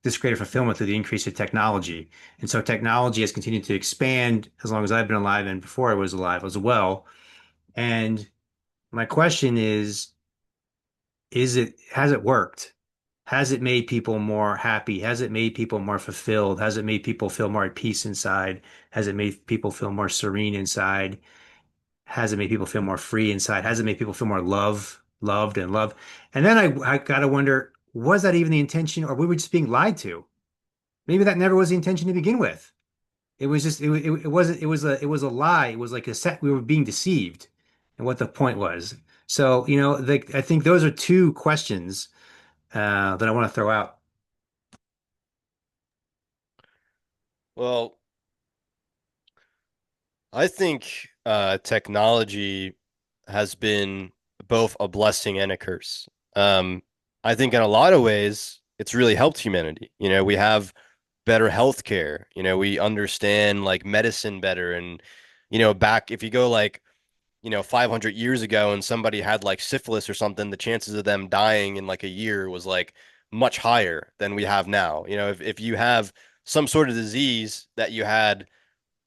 this greater fulfillment through the increase of technology. And so technology has continued to expand as long as I've been alive and before I was alive as well. And my question has it worked? Has it made people more happy? Has it made people more fulfilled? Has it made people feel more at peace inside? Has it made people feel more serene inside? Has it made people feel more free inside? Has it made people feel more loved and loved? And then I gotta wonder, was that even the intention, or we were just being lied to? Maybe that never was the intention to begin with. It was just it wasn't it was a lie. It was like a set. We were being deceived, and what the point was. So, I think those are two questions that I want to throw out. Well, I think technology has been both a blessing and a curse. Um, I think in a lot of ways, it's really helped humanity. We have better healthcare. We understand like medicine better. And, back if you go like, 500 years ago and somebody had like syphilis or something, the chances of them dying in like a year was like much higher than we have now. If you have some sort of disease that you had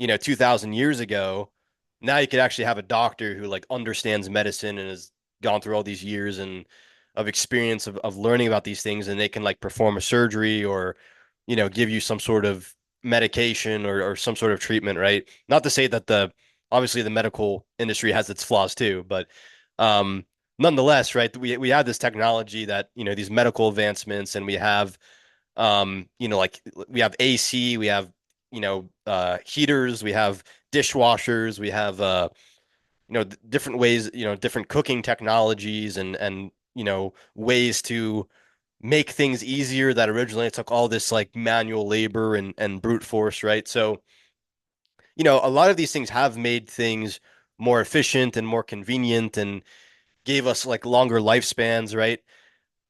2,000 years ago, now you could actually have a doctor who like understands medicine and has gone through all these years and of experience of learning about these things, and they can like perform a surgery or, give you some sort of medication or some sort of treatment, right? Not to say that obviously the medical industry has its flaws too, but um, nonetheless, right, we have this technology that, these medical advancements, and we have like we have AC, we have, heaters, we have dishwashers, we have, different ways, different cooking technologies and, ways to make things easier that originally it took all this like manual labor and brute force, right? So, a lot of these things have made things more efficient and more convenient and gave us like longer lifespans, right?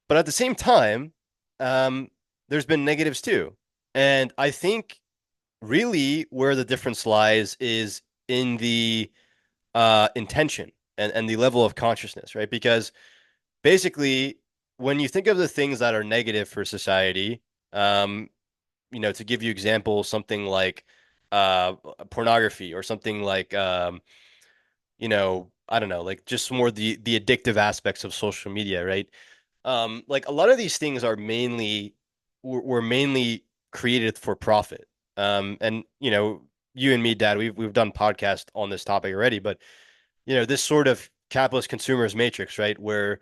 But at the same time, um, there's been negatives too. And I think really where the difference lies is in the intention and the level of consciousness, right? Because basically, when you think of the things that are negative for society, um, to give you examples, something like uh, pornography or something like I don't know, like just more the addictive aspects of social media, right? Like a lot of these things are were mainly created for profit. And you and me, Dad, we've done podcasts on this topic already, but this sort of capitalist consumerist matrix, right, where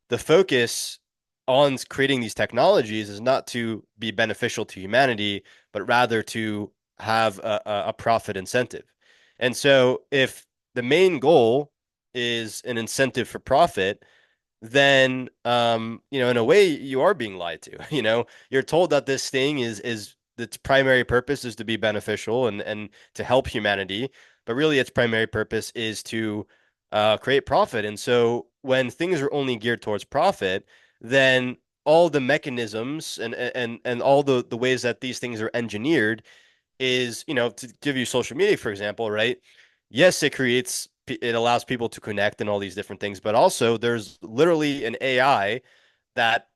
the focus on creating these technologies is not to be beneficial to humanity, but rather to have a profit incentive. And so if the main goal is an incentive for profit, then in a way you are being lied to. You're told that this thing is its primary purpose is to be beneficial and to help humanity, but really its primary purpose is to create profit. And so when things are only geared towards profit, then all the mechanisms and all the ways that these things are engineered is, to give you social media, for example, right? Yes, it allows people to connect and all these different things, but also there's literally an AI that,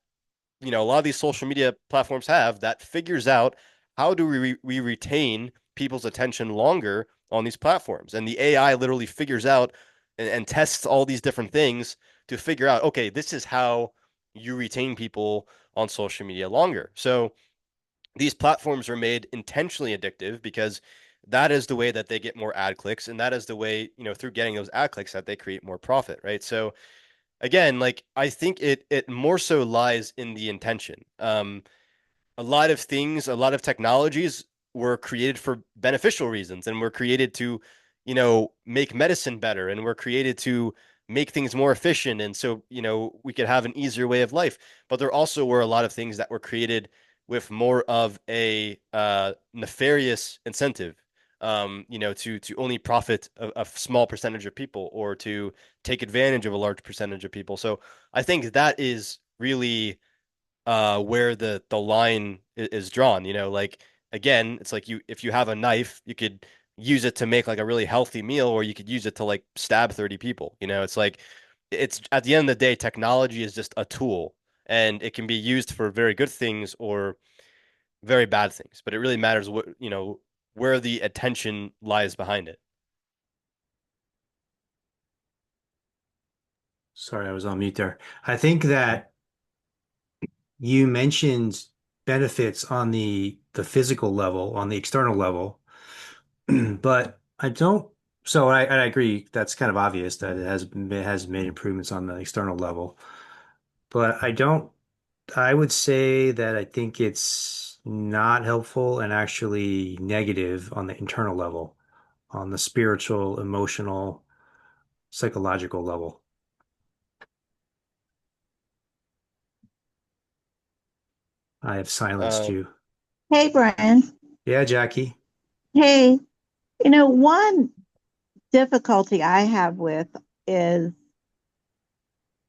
a lot of these social media platforms have that figures out how do we retain people's attention longer on these platforms. And the AI literally figures out and tests all these different things to figure out, okay, this is how you retain people on social media longer. So these platforms are made intentionally addictive because that is the way that they get more ad clicks, and that is the way, through getting those ad clicks that they create more profit, right? So again, like I think it more so lies in the intention. A lot of things, a lot of technologies were created for beneficial reasons and were created to, make medicine better, and were created to make things more efficient. And so, we could have an easier way of life. But there also were a lot of things that were created with more of a nefarious incentive, to only profit a small percentage of people or to take advantage of a large percentage of people. So I think that is really where the line is drawn. Like again, it's like if you have a knife, you could use it to make like a really healthy meal, or you could use it to like stab 30 people. It's like it's at the end of the day, technology is just a tool, and it can be used for very good things or very bad things. But it really matters where the attention lies behind it. Sorry, I was on mute there. I think that you mentioned benefits on the physical level, on the external level, but I don't. So I agree. That's kind of obvious that it has made improvements on the external level, but I don't. I would say that I think it's not helpful and actually negative on the internal level, on the spiritual, emotional, psychological level. I have silenced Um, you. Hey, Brian. Yeah, Jackie. Hey, one difficulty I have with is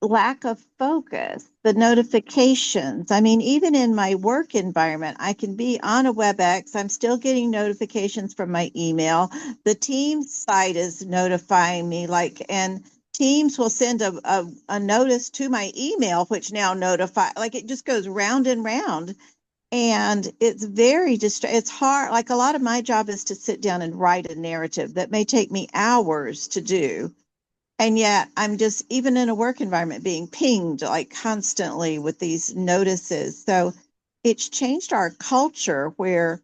lack of focus, the notifications. I mean, even in my work environment, I can be on a WebEx. I'm still getting notifications from my email. The Teams site is notifying me, and Teams will send a notice to my email, which now notify, like it just goes round and round. And it's it's hard. Like a lot of my job is to sit down and write a narrative that may take me hours to do. And yet I'm just, even in a work environment, being pinged like constantly with these notices. So it's changed our culture where,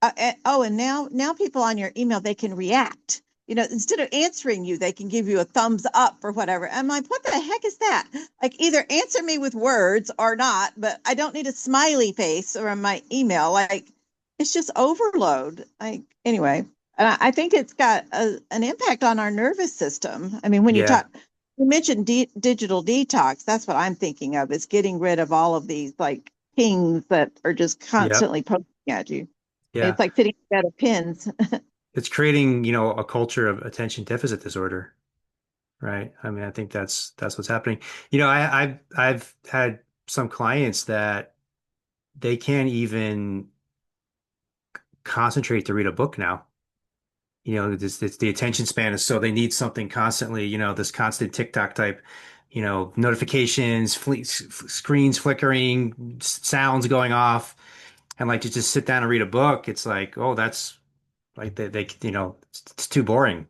and now people on your email, they can react. Instead of answering you, they can give you a thumbs up or whatever. I'm like, what the heck is that? Like, either answer me with words or not, but I don't need a smiley face or on my email. Like, it's just overload. Like, anyway. And I think it's got an impact on our nervous system. I mean, when Yeah, you mentioned digital detox, that's what I'm thinking of, is getting rid of all of these like pings that are just yep, constantly poking at you. yeah. It's like sitting in bed of pins. It's creating, a culture of attention deficit disorder, right? I mean, I think that's what's happening. I've had some clients that they can't even concentrate to read a book now. This the attention span is so they need something constantly, this constant TikTok type, notifications, screens flickering, sounds going off, and like to just sit down and read a book. It's like, oh, that's like it's too boring.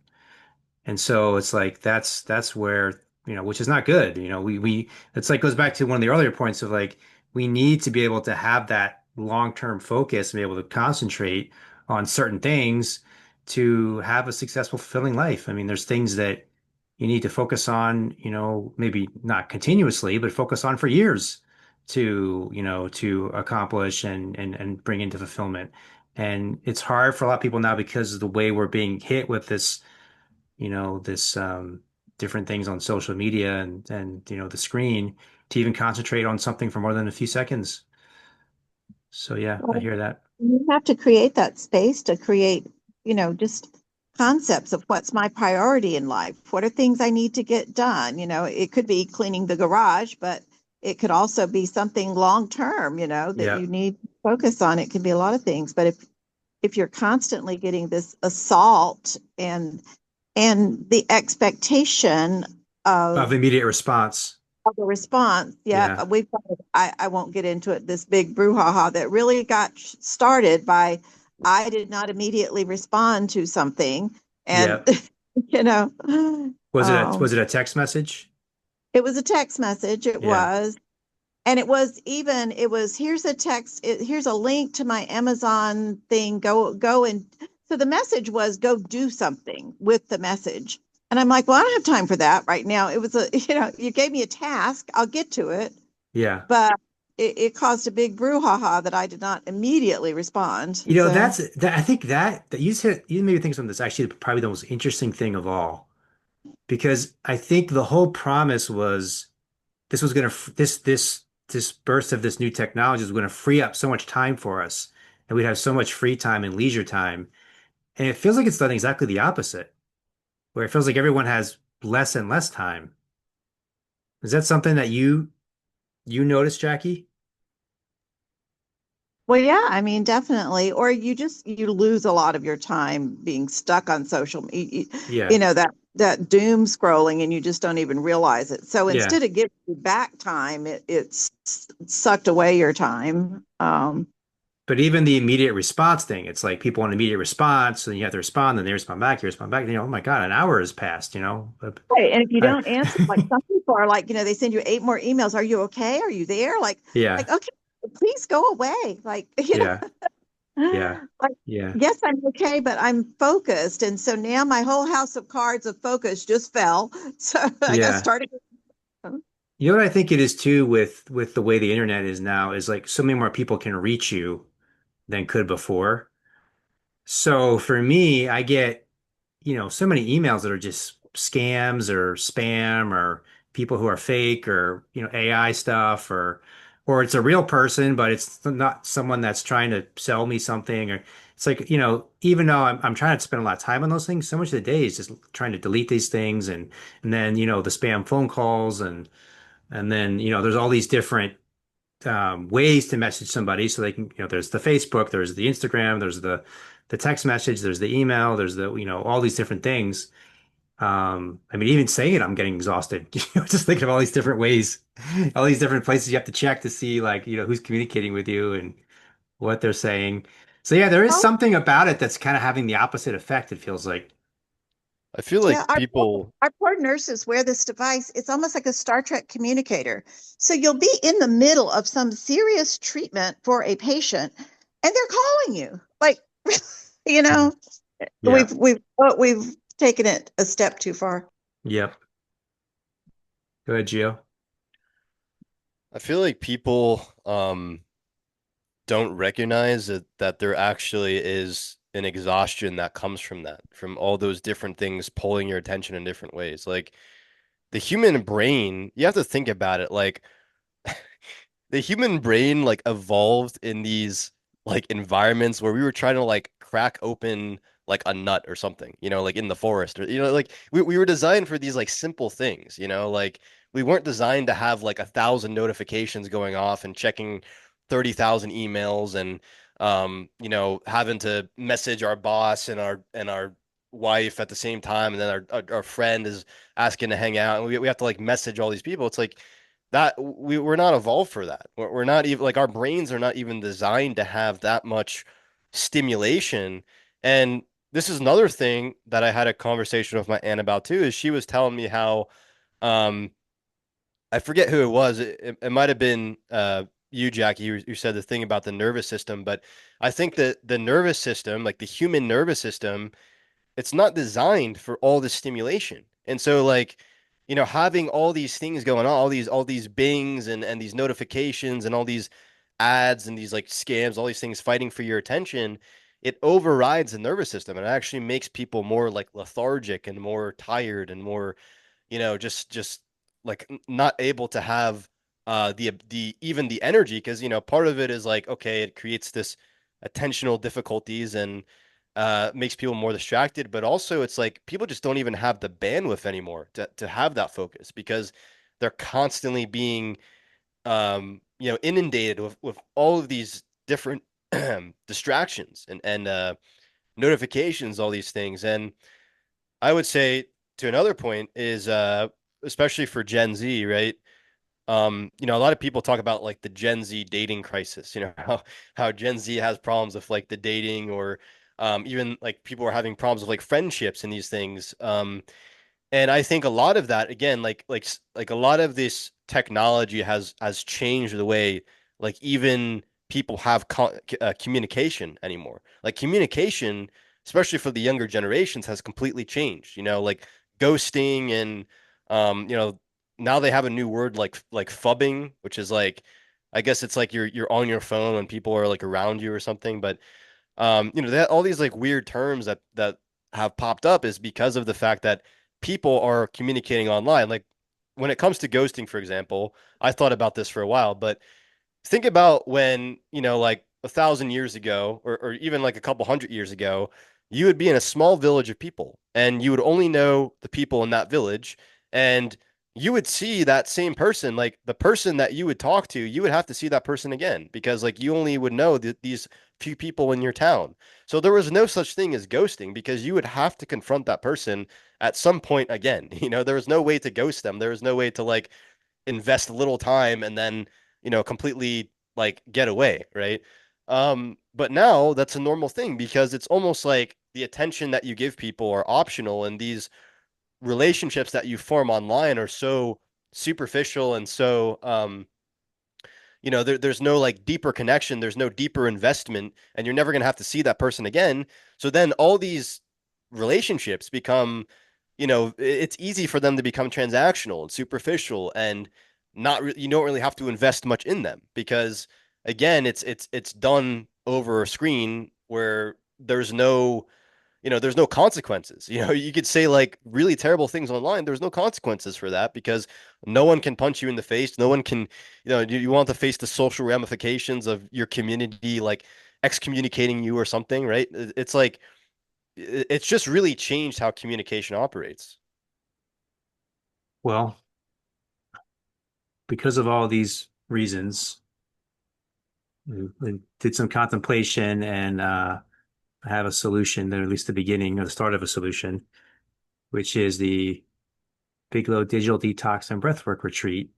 And so it's like that's where, which is not good. We it's like goes back to one of the earlier points of like we need to be able to have that long-term focus and be able to concentrate on certain things to have a successful, fulfilling life. I mean, there's things that you need to focus on, maybe not continuously, but focus on for years to accomplish and bring into fulfillment. And it's hard for a lot of people now because of the way we're being hit with this different things on social media and the screen to even concentrate on something for more than a few seconds. So yeah, I Well, hear that. you have to create that space to create, just concepts of what's my priority in life. What are things I need to get done? It could be cleaning the garage, but it could also be something long term, that Yeah. you need to focus on. It can be a lot of things. But if you're constantly getting this assault and the expectation Of of immediate response. a response. Yeah, Yeah. we've got, I won't get into it, this big brouhaha that really got started by I did not immediately respond to something. And, Yeah. you know, Was um, it a text message? it was a text message. It Yeah. was. And it was, here's a text, here's a link to my Amazon thing. Go. And so the message was go do something with the message. And I'm like, well, I don't have time for that right now. It was you gave me a task. I'll get to it. Yeah. But it caused a big brouhaha that I did not immediately respond. So, That's that I think that you made me think something that's actually probably the most interesting thing of all. Because I think the whole promise was this was going to this burst of this new technology was going to free up so much time for us, and we'd have so much free time and leisure time. And it feels like it's done exactly the opposite, where it feels like everyone has less and less time. Is that something that you noticed, Jackie? well, yeah, I mean, definitely. Or you lose a lot of your time being stuck on social media, Yeah, that doom scrolling, and you just don't even realize it. So yeah. instead of giving you back time, it's sucked away your time. But even the immediate response thing, it's like people want immediate response, and you have to respond, and they respond back, you respond back. Oh my God, an hour has passed. Right. And if you I, don't answer, like some people are like, they send you 8 more emails. Are you okay? Are you there? yeah, Okay, please go away. Like, yeah. Yeah. Like, Yeah. yes, I'm okay, but I'm focused. And so now my whole house of cards of focus just fell. So I got Yeah. started. You know what I think it is too with the way the internet is now is like so many more people can reach you than could before. So for me, I get, so many emails that are just scams or spam or people who are fake or, AI stuff or it's a real person, but it's not someone that's trying to sell me something or it's like, even though I'm trying to spend a lot of time on those things, so much of the day is just trying to delete these things and then, the spam phone calls and then, there's all these different ways to message somebody so they can, there's the Facebook, there's the Instagram, there's the text message, there's the email, there's the, all these different things. I mean, even saying it, I'm getting exhausted. Just thinking of all these different ways, all these different places you have to check to see like, who's communicating with you and what they're saying. So yeah, there is Oh, something about it that's kind of having the opposite effect, it feels like. I feel yeah. like people, Our poor nurses wear this device. It's almost like a Star Trek communicator. So you'll be in the middle of some serious treatment for a patient, and they're calling you. Like, you Mhm. know, Yeah. we've taken it a step too far. Yep. Go ahead, Gio. I feel like people don't recognize that there actually is an exhaustion that comes from that, from all those different things pulling your attention in different ways. Like the human brain, you have to think about it like the human brain like evolved in these like environments where we were trying to like crack open like a nut or something, like in the forest or like we were designed for these like simple things, like we weren't designed to have like 1,000 notifications going off and checking 30,000 emails and having to message our boss and our wife at the same time and then our friend is asking to hang out and we have to like message all these people. It's like that we're not evolved for that. We're not even like our brains are not even designed to have that much stimulation. And this is another thing that I had a conversation with my aunt about too, is she was telling me how um I forget who it was. It might have been you, Jackie, who said the thing about the nervous system, but I think that the nervous system, like the human nervous system, it's not designed for all this stimulation. And so like, having all these things going on, all these bings and these notifications and all these ads and these like scams, all these things fighting for your attention, it overrides the nervous system and it actually makes people more like lethargic and more tired and more, just like not able to have the even the energy because part of it is like okay, it creates this attentional difficulties and makes people more distracted, but also it's like people just don't even have the bandwidth anymore to have that focus because they're constantly being inundated with all of these different distractions and notifications, all these things. And I would say to another point is especially for Gen Z, right? A lot of people talk about like the Gen Z dating crisis, how Gen Z has problems with like the dating or even like people are having problems with like friendships and these things. And I think a lot of that, again, like a lot of this technology has changed the way like even people have communication anymore. Like communication, especially for the younger generations, has completely changed. Like ghosting and now they have a new word like fubbing, which is like I guess it's like you're on your phone when people are like around you or something, but that all these like weird terms that have popped up is because of the fact that people are communicating online. Like when it comes to ghosting, for example, I thought about this for a while, but think about when, like 1,000 years ago, or even like a couple hundred years ago, you would be in a small village of people and you would only know the people in that village. And you would see that same person, like the person that you would talk to, you would have to see that person again because like you only would know these few people in your town. So there was no such thing as ghosting because you would have to confront that person at some point again. There was no way to ghost them. There was no way to like invest little time and then, completely like get away, right? But now that's a normal thing because it's almost like the attention that you give people are optional and these relationships that you form online are so superficial and so there's no like deeper connection, there's no deeper investment, and you're never going to have to see that person again. So then all these relationships become, it's easy for them to become transactional and superficial, and you don't really have to invest much in them because again, it's done over a screen where there's no consequences. You could say like really terrible things online. There's no consequences for that because no one can punch you in the face. No one can, you want to face the social ramifications of your community, like excommunicating you or something, right? It's like, it's just really changed how communication operates. Well, because of all these reasons, we did some contemplation and have a solution, or at least the beginning or the start of a solution, which is the Bigelow Digital Detox and Breathwork Retreat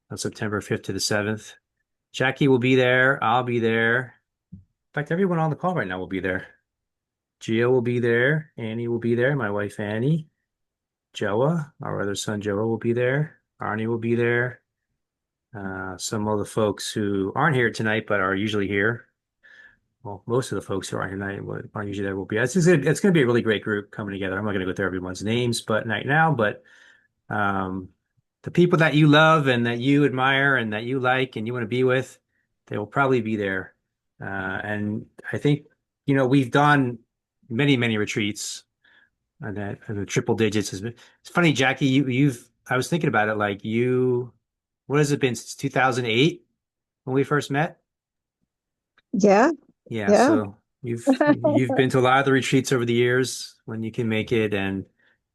on September 5th to the 7th. Jackie will be there. I'll be there. In fact, everyone on the call right now will be there. Gio will be there. Annie will be there. My wife, Annie. Joa, our other son, Joa, will be there. Arnie will be there. Some of the folks who aren't here tonight but are usually here. Well, most of the folks who aren't here tonight aren't usually there will be. It's going to be a really great group coming together. I'm not going to go through everyone's names, but right now, but um, the people that you love and that you admire and that you like and you want to be with, they will probably be there. And I think, we've done many, many retreats and the triple digits has been, it's funny, Jackie, I was thinking about it, like what has it been since 2008 when we first met? Yeah, Yeah, yeah. so you've been to a lot of the retreats over the years when you can make it, and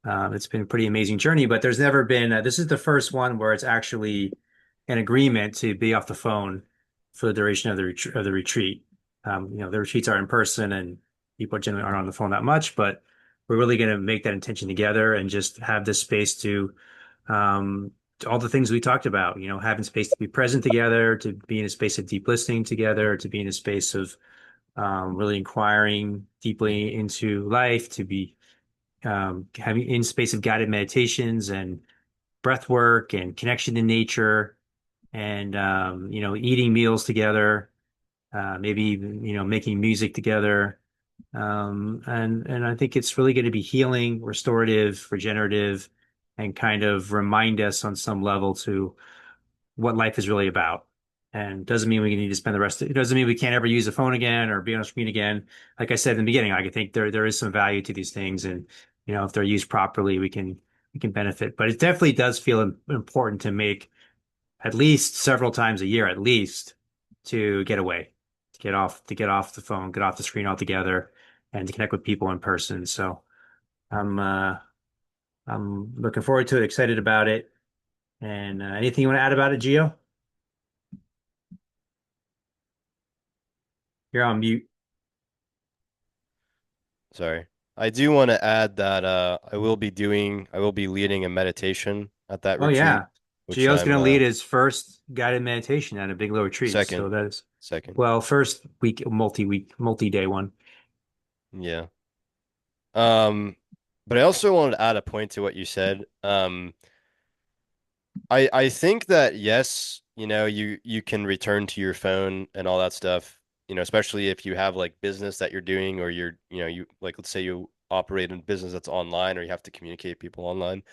it's been a pretty amazing journey. But there's never been this is the first one where it's actually an agreement to be off the phone for the duration of the retreat. The retreats are in person, and people generally aren't on the phone that much, but we're really going to make that intention together and just have this space um, to all the things we talked about. Having space to be present together, to be in a space of deep listening together, to be in a space of really inquiring deeply into life, to be having in space of guided meditations and breath work and connection to nature and eating meals together, maybe even, making music together. And I think it's really going to be healing, restorative, regenerative, and kind of remind us on some level to what life is really about. And doesn't mean we need to spend it doesn't mean we can't ever use a phone again or be on a screen again. Like I said in the beginning, I think there is some value to these things, and if they're used properly, we can benefit. But it definitely does feel important to make at least several times a year, at least, to get away, to get off the phone, get off the screen altogether, and to connect with people in person. So I'm uh, I'm looking forward to it, excited about it. And anything you want to add about it, Gio? You're on mute. Sorry. I do want to add that I will be leading a meditation at that Oh retreat, yeah. which Gio's I'm going to lead his first guided meditation at a big low retreat. second So that is, second. well, first week, multi-day one. Yeah. Um, but I also wanted to add a point to what you said. I think that yes, you can return to your phone and all that stuff, especially if you have like business that you're doing or you like let's say you operate in business that's online or you have to communicate with people online.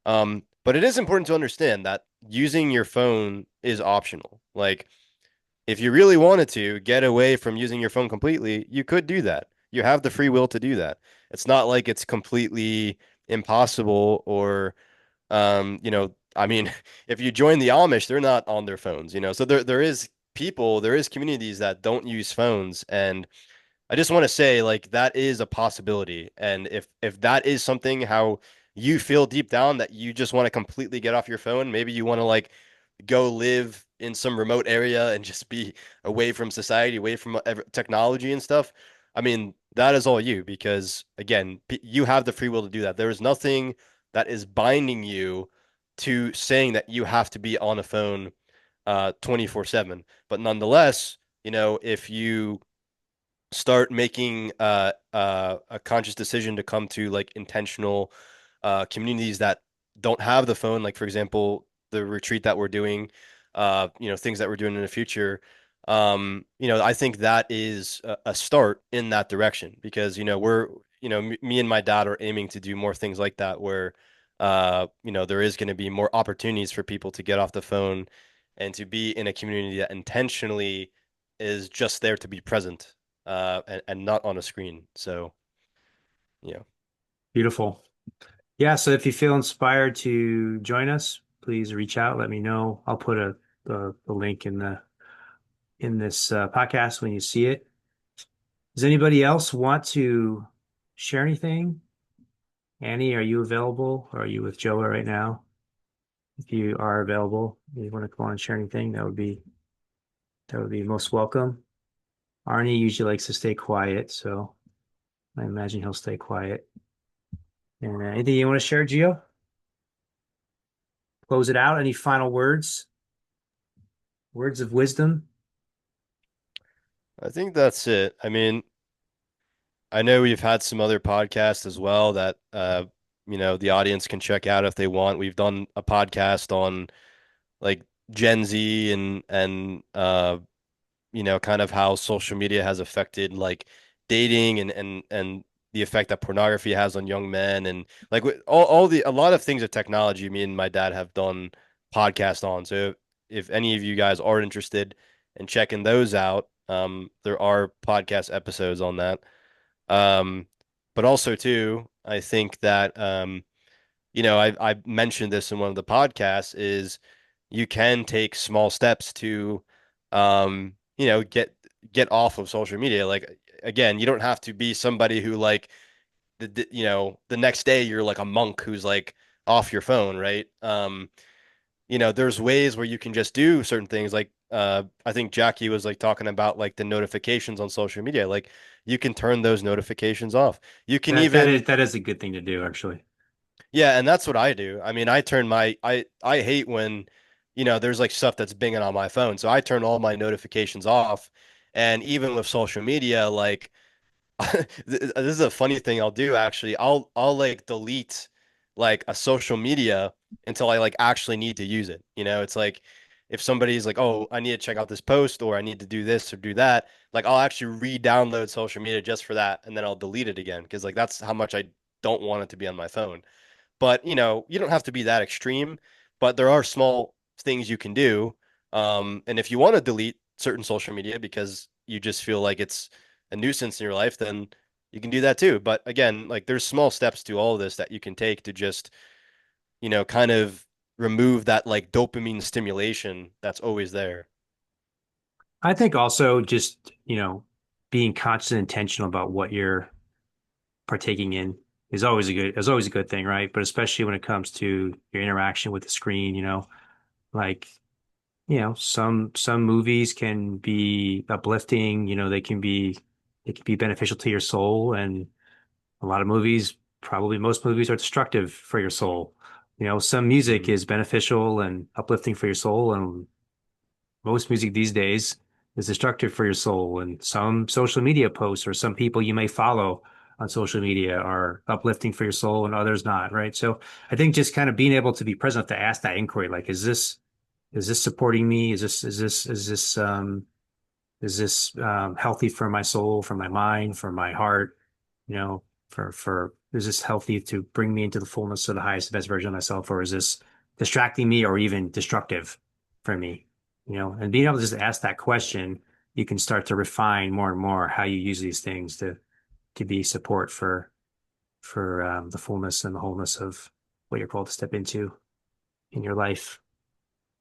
But it is important to understand that using your phone is optional. Like if you really wanted to get away from using your phone completely, you could do that. You have the free will to do that. It's not like it's completely impossible or I mean, if you join the Amish, they're not on their phones, So there is people, there is communities that don't use phones, and I just want to say like that is a possibility. And if that is something how you feel deep down that you just want to completely get off your phone, maybe you want to like go live in some remote area and just be away from society, away from technology and stuff. I mean, that is all you because again, you have the free will to do that. There is nothing that is binding you to saying that you have to be on a phone 24/7. But nonetheless, if you start making a conscious decision to come to like intentional communities that don't have the phone, like for example, the retreat that we're doing, things that we're doing in the future. I think that is a start in that direction because, me and my dad are aiming to do more things like that where, there is going to be more opportunities for people to get off the phone and to be in a community that intentionally is just there to be present, and not on a screen. So, yeah. Beautiful. Yeah, so if you feel inspired to join us, please reach out. Let me know. I'll put the link in this podcast when you see it. Does anybody else want to share anything? Annie, are you available? Or are you with Joa right now? If you are available, you want to come on and share anything, that would be most welcome. Arnie usually likes to stay quiet, so I imagine he'll stay quiet. And anything you want to share, Gio? Close it out. Any final words? Words of wisdom? I think that's it. I mean, I know we've had some other podcasts as well that the audience can check out if they want. We've done a podcast on like Gen Z and kind of how social media has affected like dating and the effect that pornography has on young men and like all the a lot of things of technology me and my dad have done podcast on. So if any of you guys are interested in checking those out, there are podcast episodes on that. Um, but also too, I think that I mentioned this in one of the podcasts is you can take small steps to get off of social media. Like again, you don't have to be somebody who like the next day you're like a monk who's like off your phone, right? There's ways where you can just do certain things like I think Jackie was like talking about like the notifications on social media. Like you can turn those notifications off. You can That that is even that is a good thing to do, actually. Yeah, and that's what I do. I mean, I hate when, there's like stuff that's binging on my phone. So I turn all my notifications off. And even with social media, like this is a funny thing I'll do actually. I'll like delete like a social media until I like actually need to use it. It's like if somebody's like, "Oh, I need to check out this post or I need to do this or do that," like I'll actually re-download social media just for that and then I'll delete it again because like that's how much I don't want it to be on my phone. But you don't have to be that extreme, but there are small things you can do. And if you want to delete certain social media because you just feel like it's a nuisance in your life, then you can do that too. But again, like there's small steps to all of this that you can take to just, kind of remove that like dopamine stimulation that's always there. I think also just, being conscious and intentional about what you're partaking in is always a good thing, right? But especially when it comes to your interaction with the screen, like, some movies can be uplifting, they can be beneficial to your soul, and a lot of movies, probably most movies are destructive for your soul. Some music Mhm. is beneficial and uplifting for your soul, and most music these days is destructive for your soul. And some social media posts or some people you may follow on social media are uplifting for your soul and others not, right? So I think just kind of being able to be present to ask that inquiry, like, is this supporting me? Is this healthy for my soul, for my mind, for my heart? For is this healthy to bring me into the fullness of the highest, best version of myself, or is this distracting me or even destructive for me? And being able to just ask that question, you can start to refine more and more how you use these things to be support for the fullness and the wholeness of what you're called to step into in your life.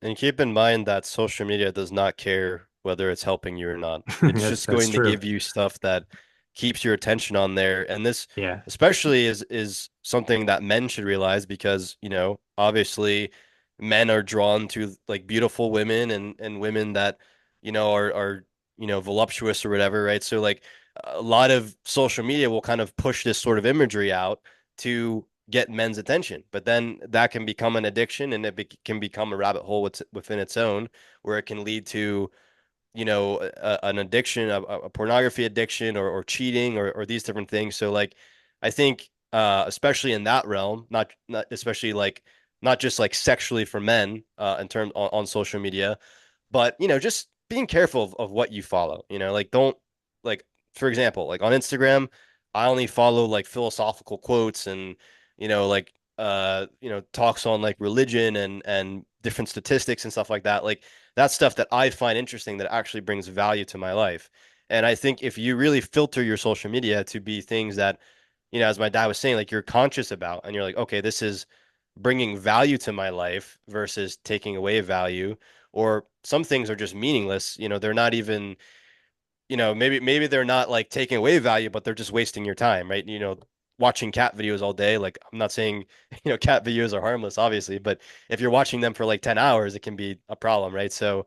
And keep in mind that social media does not care whether it's helping you or not. It's That's just that's going to true. give you stuff that keeps your attention on there. And this Yeah. especially is something that men should realize because, obviously men are drawn to like beautiful women and women that, are voluptuous or whatever, right? So like a lot of social media will kind of push this sort of imagery out to get men's attention. But then that can become an addiction and can become a rabbit hole within its own, where it can lead to, an addiction, a pornography addiction or cheating or these different things. So like, I think, especially in that realm, not especially like not just like sexually for men in terms on social media, but just being careful of what you follow. Like don't like for example, like on Instagram, I only follow like philosophical quotes and like talks on like religion and different statistics and stuff like that. Like that's stuff that I find interesting that actually brings value to my life. And I think if you really filter your social media to be things that, as my dad was saying, like you're conscious about and you're like, okay, this is bringing value to my life versus taking away value, or some things are just meaningless. They're not even, maybe they're not like taking away value, but they're just wasting your time, right? Watching cat videos all day. Like I'm not saying, cat videos are harmless, obviously, but if you're watching them for like 10 hours, it can be a problem, right? So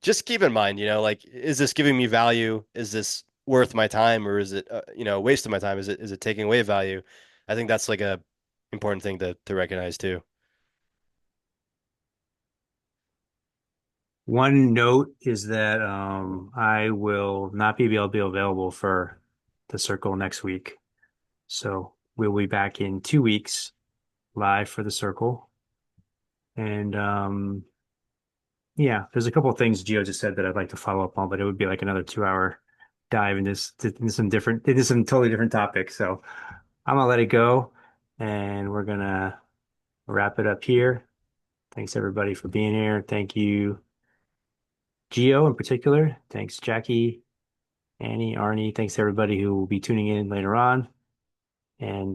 just keep in mind, like, is this giving me value? Is this worth my time, or is it, a waste of my time? Is it taking away value? I think that's like a important thing to recognize too. One note is that I will not be able to be available for the circle next week. So we'll be back in 2 weeks live for the circle. And yeah, there's a couple of things Gio just said that I'd like to follow up on, but it would be like another 2 hour dive into some totally different topics. So I'm gonna let it go and we're gonna wrap it up here. Thanks everybody for being here. Thank you, Gio in particular. Thanks, Jackie, Annie, Arnie. Thanks everybody who will be tuning in later on. And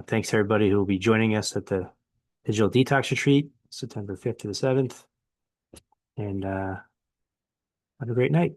thanks everybody who will be joining us at the Digital Detox Retreat, September 5th to the 7th. And have a great night.